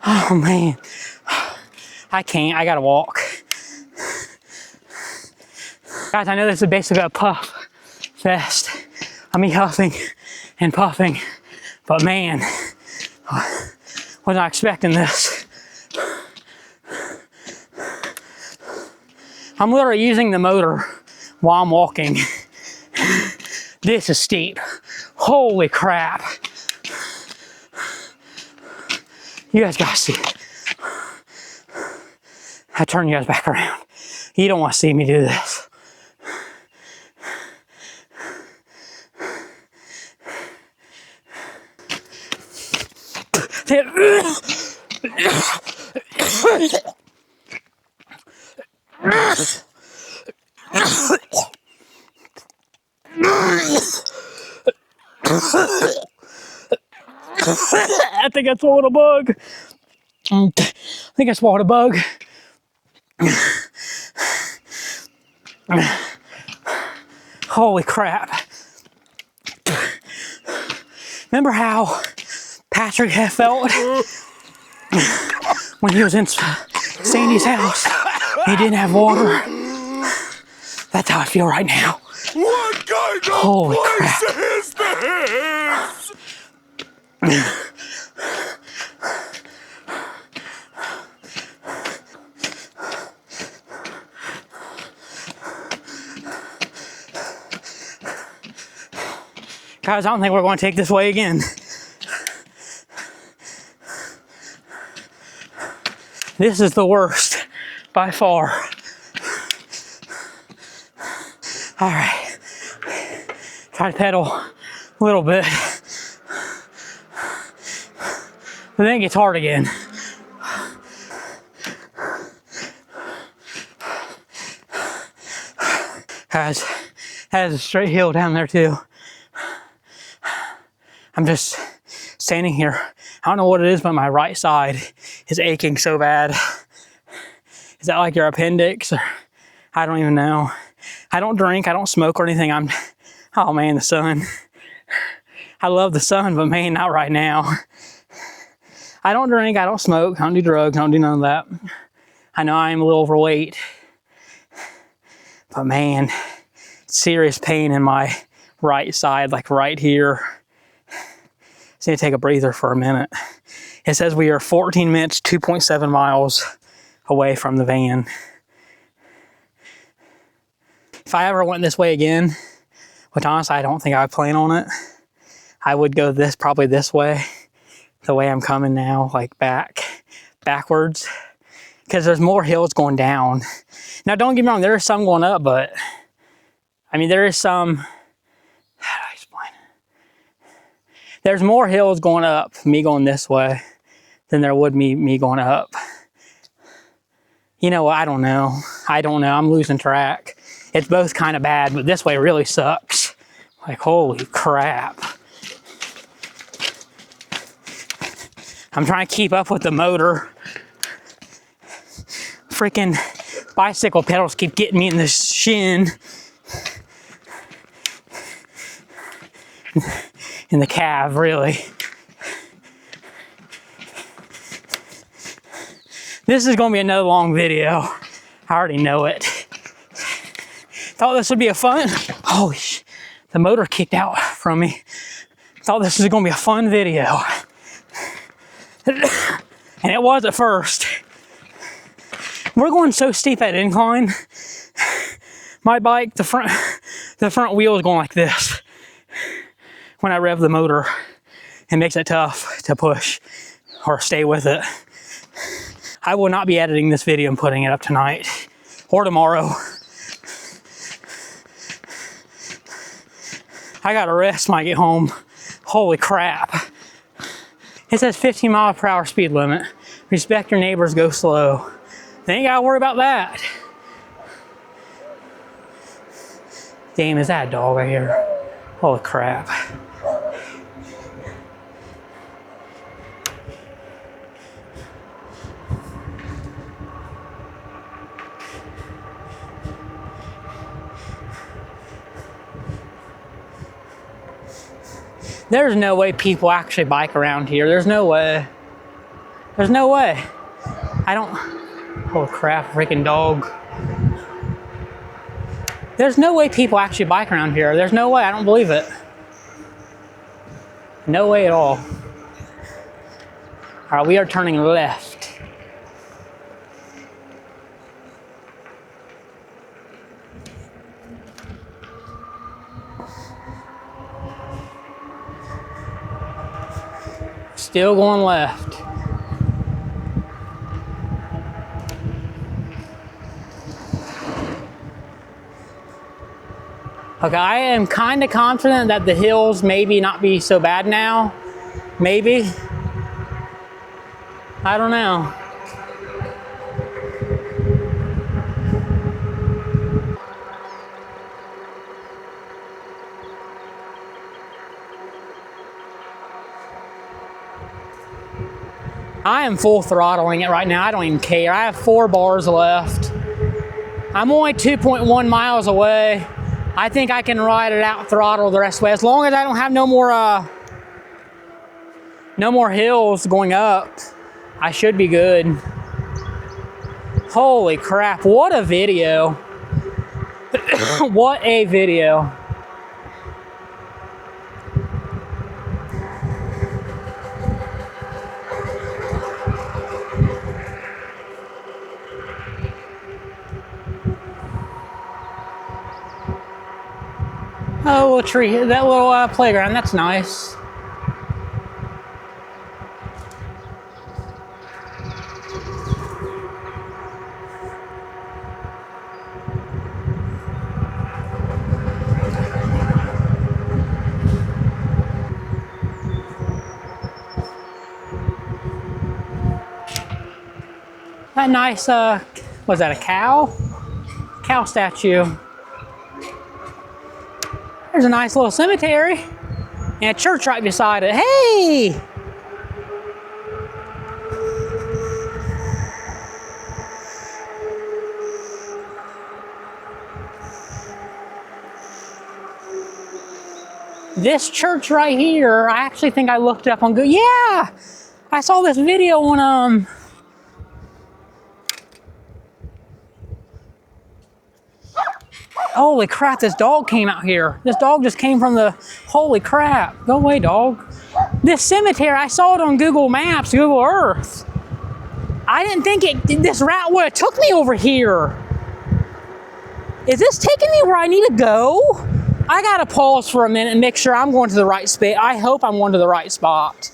Oh man. I can't, I gotta walk. Guys, I know this is basically a puff fest of me huffing and puffing, but man, was not expecting this. I'm literally using the motor while I'm walking. This is steep. Holy crap. You guys gotta see it. I turn you guys back around. You don't want to see me do this. I think I swallowed a bug. I think I swallowed a bug. Holy crap. Remember how Patrick had felt when he was in Sandy's house and he didn't have water? That's how I feel right now. What kind of Holy place crap. is this? Guys, I don't think we're going to take this way again. This is the worst by far. All right, try to pedal a little bit, but then it gets hard again. Guys, that is a straight hill down there too. I'm just standing here. I don't know what it is, but my right side is aching so bad. Is that like your appendix? Or I don't even know. I don't drink, I don't smoke or anything. Oh man, the sun. I love the sun, but man, not right now. I don't drink, I don't smoke, I don't do drugs, I don't do none of that. I know I am a little overweight, but man, serious pain in my right side, like right here. Just need to take a breather for a minute. It says we are 14 minutes, 2.7 miles away from the van. If I ever went this way again, which honestly I don't think I would plan on it, I would go probably this way, the way I'm coming now, like backwards, because there's more hills going down. Now, don't get me wrong, there is some going up, but I mean, there is some, how do I explain it? There's more hills going up, me going this way, than there would me going up. You know what, I don't know, I'm losing track. It's both kind of bad, but this way really sucks. Like, holy crap. I'm trying to keep up with the motor. Freaking bicycle pedals keep getting me in the shin. In the calf, really. This is gonna be another long video. I already know it. Thought this would be a fun, holy shit, the motor kicked out from me. Thought this was gonna be a fun video. And it was at first. We're going so steep at incline. My bike, the front wheel is going like this. When I rev the motor, it makes it tough to push or stay with it. I will not be editing this video and putting it up tonight or tomorrow. I gotta rest when I get home. Holy crap. It says 15 mile per hour speed limit. Respect your neighbors, go slow. They ain't gotta worry about that. Damn, is that a dog right here? Holy crap. There's no way people actually bike around here. There's no way. There's no way. I don't, holy crap, freaking dog. There's no way people actually bike around here. There's no way, I don't believe it. No way at all. All right, we are turning left. Still going left. Okay, I am kind of confident that the hills maybe not be so bad now. Maybe. I don't know. I am full throttling it right now. I don't even care. I have 4 bars left. I'm only 2.1 miles away. I think I can ride it out throttle the rest of the way. As long as I don't have no more hills going up, I should be good. Holy crap, what a video. What a video. Oh, little tree, that little playground, that's nice. That nice, was that a cow? Cow statue. There's a nice little cemetery and a church right beside it. Hey! This church right here, I actually think I looked it up on Google. Yeah! I saw this video on, holy crap, this dog came out here. This dog just came from the, holy crap. Go away, dog. This cemetery, I saw it on Google Maps, Google Earth. I didn't think this route would have took me over here. Is this taking me where I need to go? I gotta pause for a minute and make sure I'm going to the right spot. I hope I'm going to the right spot.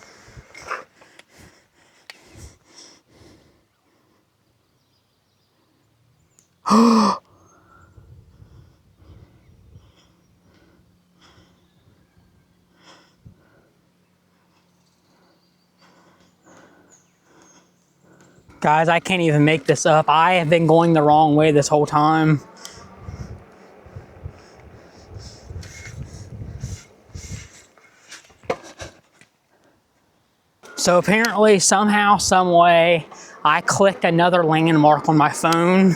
Guys, I can't even make this up. I have been going the wrong way this whole time. So apparently, somehow, some way, I clicked another landmark on my phone.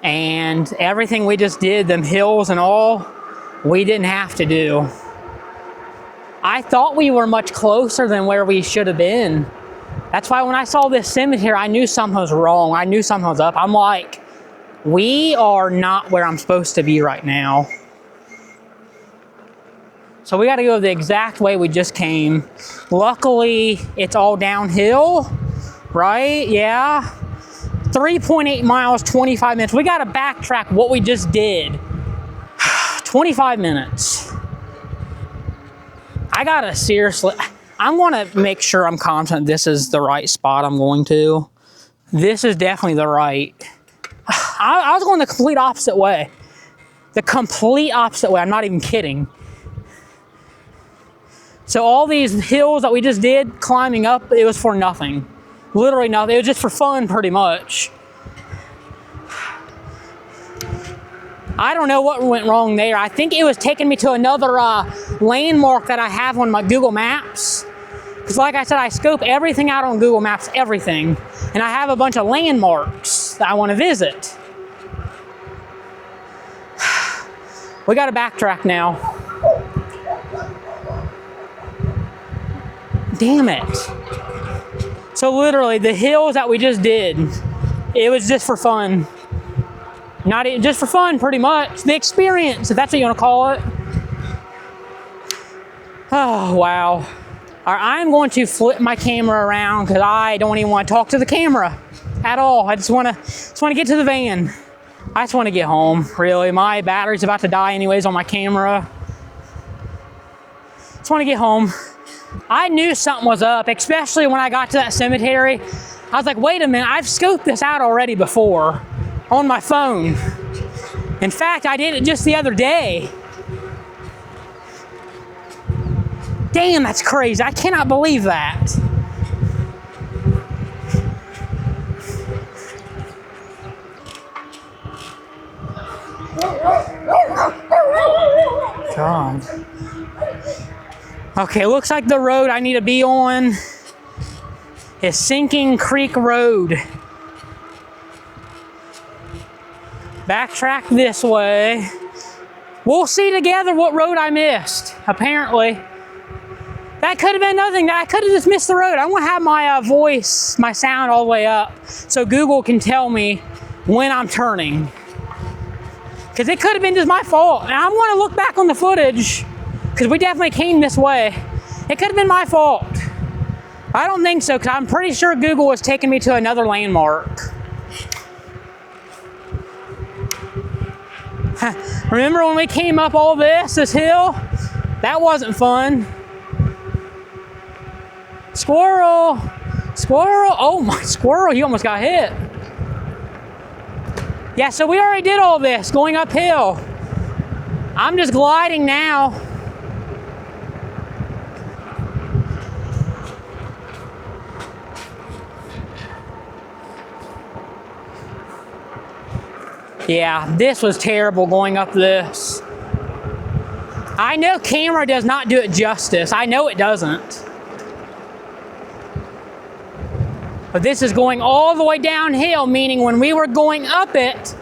And everything we just did, them hills and all, we didn't have to do. I thought we were much closer than where we should have been. That's why when I saw this cemetery, I knew something was wrong. I knew something was up. I'm like, we are not where I'm supposed to be right now. So we got to go the exact way we just came. Luckily, it's all downhill, right? Yeah. 3.8 miles, 25 minutes. We got to backtrack what we just did. 25 minutes. I got to seriously... I'm going to make sure I'm confident this is the right spot I'm going to. This is definitely the right. I was going the complete opposite way. The complete opposite way. I'm not even kidding. So all these hills that we just did, climbing up, it was for nothing. Literally nothing. It was just for fun, pretty much. I don't know what went wrong there. I think it was taking me to another landmark that I have on my Google Maps. Because like I said, I scope everything out on Google Maps, everything. And I have a bunch of landmarks that I want to visit. We got to backtrack now. Damn it. So literally, the hills that we just did, it was just for fun. Not even, just for fun, pretty much. The experience, if that's what you want to call it. Oh, wow. All right, I'm going to flip my camera around because I don't even want to talk to the camera at all. I just want to get to the van. I just want to get home, really. My battery's about to die anyways on my camera. Just want to get home. I knew something was up, especially when I got to that cemetery. I was like, wait a minute, I've scoped this out already before on my phone. In fact, I did it just the other day. Damn, that's crazy. I cannot believe that. God. Okay, looks like the road I need to be on is Sinking Creek Road. Backtrack this way. We'll see together what road I missed, apparently. That could have been nothing. I could have just missed the road. I'm gonna have my voice, my sound all the way up so Google can tell me when I'm turning. Because it could have been just my fault. And I'm gonna look back on the footage because we definitely came this way. It could have been my fault. I don't think so, because I'm pretty sure Google was taking me to another landmark. Remember when we came up all this hill? That wasn't fun. Squirrel! Squirrel! Oh my, squirrel, he almost got hit. Yeah, so we already did all this, going uphill. I'm just gliding now. Yeah, this was terrible going up this. I know camera does not do it justice. I know it doesn't. But this is going all the way downhill, meaning when we were going up it,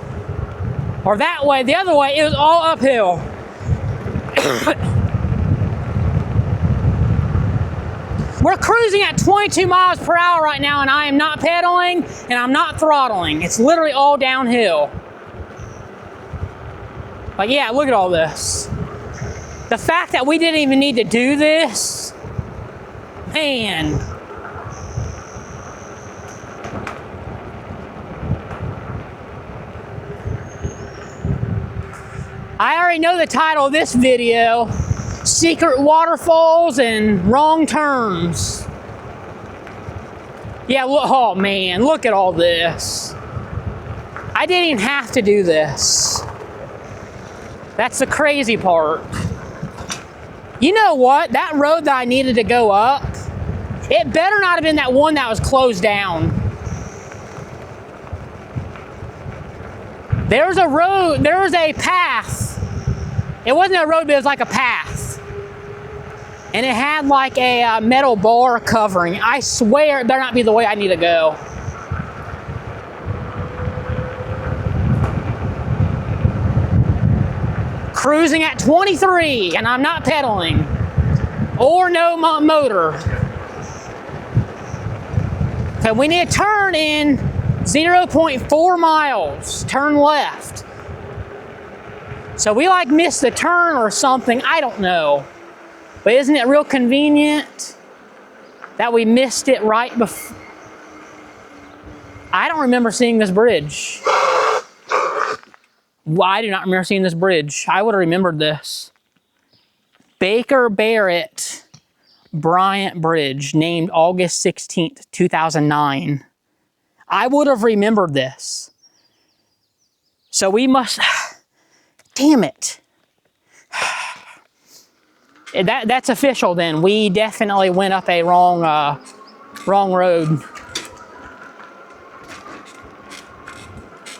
or that way, the other way, it was all uphill. We're cruising at 22 miles per hour right now, and I am not pedaling, and I'm not throttling. It's literally all downhill. But yeah, look at all this. The fact that we didn't even need to do this, man. already know the title of this video. Secret waterfalls and wrong turns. Yeah, look, oh man, look at all this. I didn't even have to do this. That's the crazy part. You know what? That road that I needed to go up, it better not have been that one that was closed down. There's a road, there was a path. It wasn't a road, but it was like a path. And it had like a metal bar covering. I swear it better not be the way I need to go. Cruising at 23, and I'm not pedaling. Or no motor. Okay, we need to turn in 0.4 miles. Turn left. So we like missed the turn or something, I don't know. But isn't it real convenient that we missed it right before? I don't remember seeing this bridge. Well, I do not remember seeing this bridge. I would have remembered this. Baker Barrett Bryant Bridge, named August 16th, 2009. I would have remembered this. So we must, damn it. That's official then. We definitely went up a wrong road.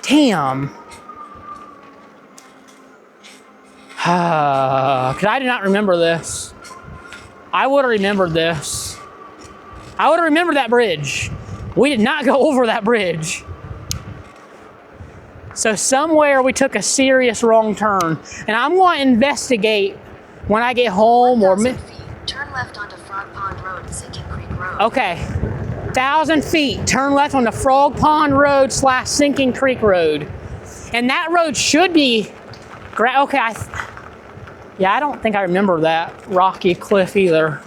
Damn. Because I do not remember this. I would have remembered this. I would have remembered that bridge. We did not go over that bridge. So somewhere we took a serious wrong turn. And I'm going to investigate when I get home or... Turn left onto Frog Pond Road, Sinking Creek Road. Okay. 1,000 feet. Turn left on the Frog Pond Road / Sinking Creek Road. And that road should be... Okay, yeah, I don't think I remember that rocky cliff either.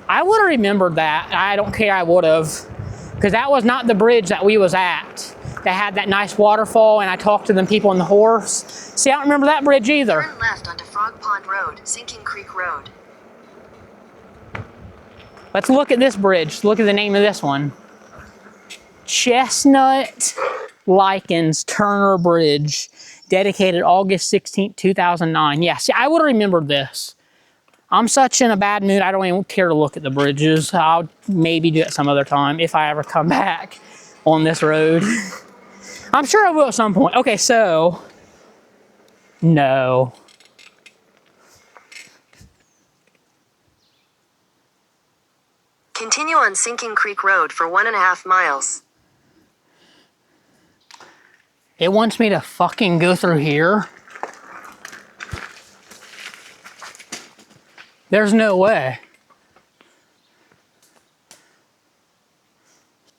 I would have remembered that. I don't care, I would have. Because that was not the bridge that we was at. That had that nice waterfall, and I talked to them people on the horse. See, I don't remember that bridge either. Turn left onto Frog Pond Road, Sinking Creek Road. Let's look at this bridge. Look at the name of this one. Chestnut Lichens Turner Bridge, dedicated August 16th, 2009. Yeah, see, I would have remembered this. I'm such in a bad mood, I don't even care to look at the bridges. I'll maybe do it some other time if I ever come back on this road. I'm sure I will at some point. Okay, so, no. Continue on Sinking Creek Road for 1.5 miles. It wants me to fucking go through here. There's no way.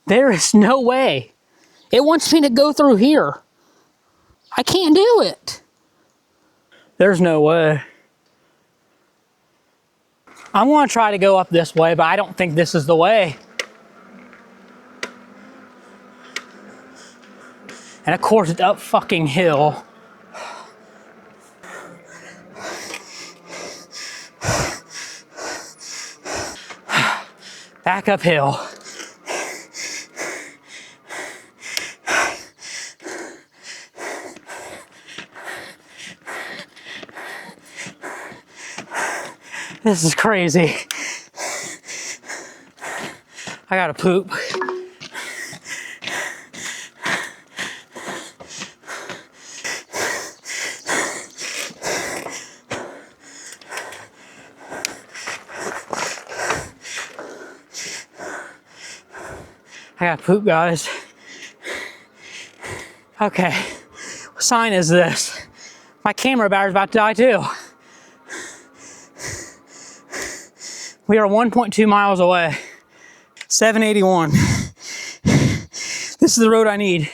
There is no way. It wants me to go through here. I can't do it. There's no way. I'm gonna try to go up this way, but I don't think this is the way. And of course it's up fucking hill. Back uphill. This is crazy. I gotta poop. I gotta poop, guys. Okay, what sign is this? My camera battery's about to die too. We are 1.2 miles away. 781. This is the road I need.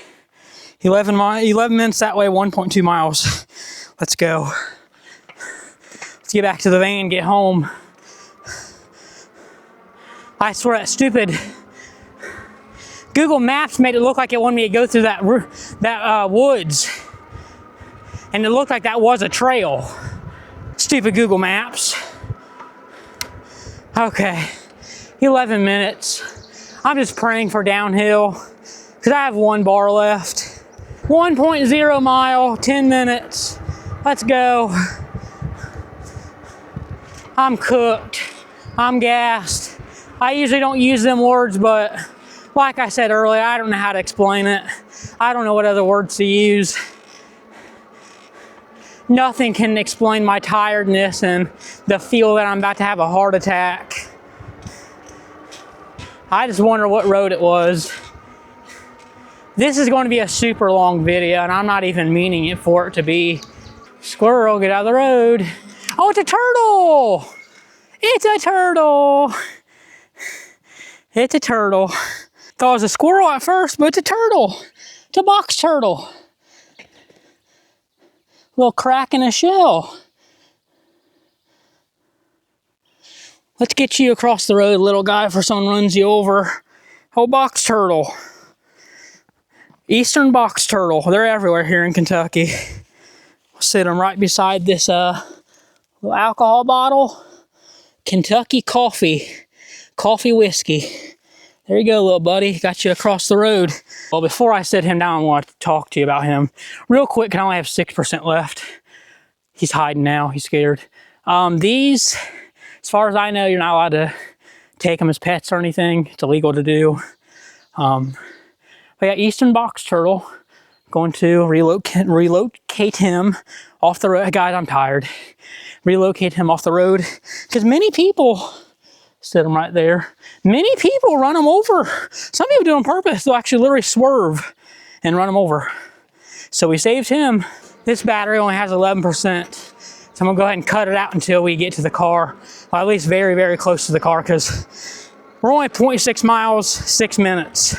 11 minutes that way, 1.2 miles. Let's go. Let's get back to the van, get home. I swear that stupid Google Maps made it look like it wanted me to go through that woods. And it looked like that was a trail. Stupid Google Maps. Okay, 11 minutes. I'm just praying for downhill because I have 1 bar left. 1.0 mile, 10 minutes. Let's go. I'm cooked. I'm gassed. I usually don't use them words, but like I said earlier, I don't know how to explain it. I don't know what other words to use. Nothing can explain my tiredness and the feel that I'm about to have a heart attack. I just wonder what road it was. This is going to be a super long video, and I'm not even meaning it for it to be. Squirrel, get out of the road. Oh, it's a turtle! It's a turtle! It's a turtle. Thought it was a squirrel at first, but it's a turtle. It's a box turtle. Little crack in a shell. Let's get you across the road, little guy, before someone runs you over. Oh, box turtle. Eastern box turtle. They're everywhere here in Kentucky. We'll sit them right beside this little alcohol bottle. Kentucky coffee. Coffee whiskey. There you go, little buddy. Got you across the road. Well, before I sit him down, I want to talk to you about him. Real quick, I only have 6% left. He's hiding now. He's scared. These, as far as I know, you're not allowed to take them as pets or anything. It's illegal to do. But yeah, Eastern box turtle. Going to relocate him off the road. Guys, I'm tired. Relocate him off the road. Because many people, sit him right there. Many people run him over. Some people do it on purpose. They'll actually literally swerve and run him over. So we saved him. This battery only has 11%. So I'm gonna go ahead and cut it out until we get to the car. Well, at least very, very close to the car, because we're only 0.6 miles, 6 minutes.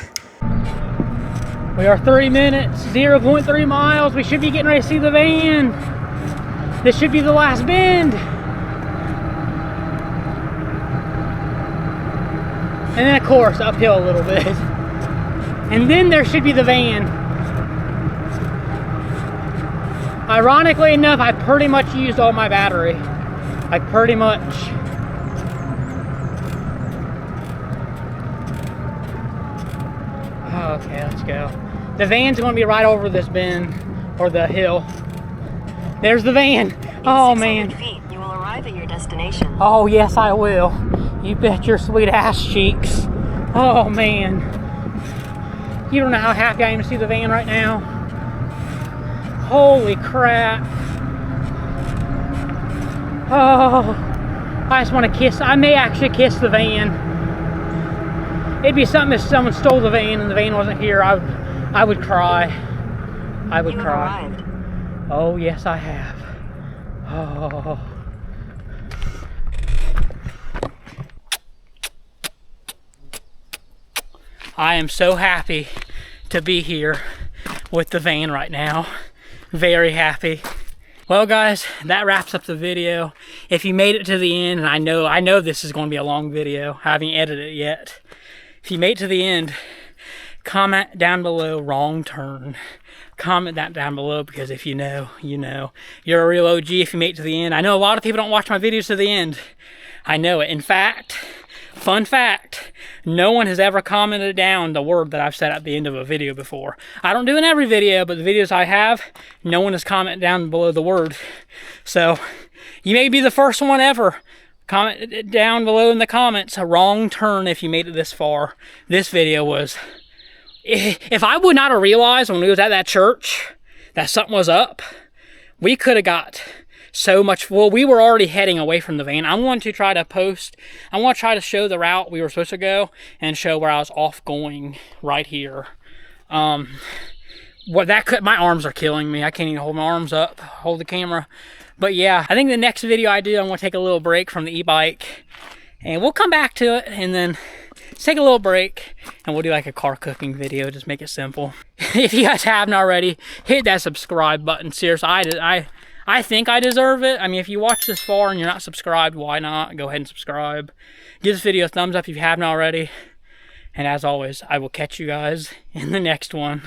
We are 30 minutes, 0.3 miles. We should be getting ready to see the van. This should be the last bend. And then, of course, uphill a little bit. And then there should be the van. Ironically enough, I pretty much used all my battery. Like, pretty much. Okay, let's go. The van's gonna be right over this bend, or the hill. There's the van. Oh, man. 600 feet, you will arrive at your destination. Oh, yes, I will. You bet your sweet ass cheeks. Oh, man. You don't know how happy I am to see the van right now. Holy crap. Oh, I just want to kiss. I may actually kiss the van. It'd be something if someone stole the van and the van wasn't here. I would cry. I would cry. Arrived. Oh, yes, I have. Oh. I am so happy to be here with the van right now. Very happy. Well, guys, that wraps up the video. If you made it to the end, and I know this is going to be a long video. I haven't edited it yet. If you made it to the end, comment down below wrong turn. Comment that down below, because if you know, you know. You're a real OG if you made it to the end. I know a lot of people don't watch my videos to the end. I know it. In fact, fun fact, no one has ever commented down the word that I've said at the end of a video before. I don't do it in every video, but the videos I have, no one has commented down below the word. So, you may be the first one ever. Comment it down below in the comments, a wrong turn if you made it this far. This video was... If I would not have realized when we was at that church that something was up, we could have got so much. Well, we were already heading away from the van. I want to try to show the route we were supposed to go and show where I was off going right here. My arms are killing me. I can't even hold my arms up, hold the camera. But yeah, I think the next video I do, I'm gonna take a little break from the e-bike, and we'll come back to it, and then take a little break, and we'll do like a car cooking video. Just make it simple. If you guys haven't already, hit that subscribe button. Seriously, I think I deserve it. I mean, if you watch this far and you're not subscribed, why not? Go ahead and subscribe. Give this video a thumbs up if you haven't already. And as always, I will catch you guys in the next one.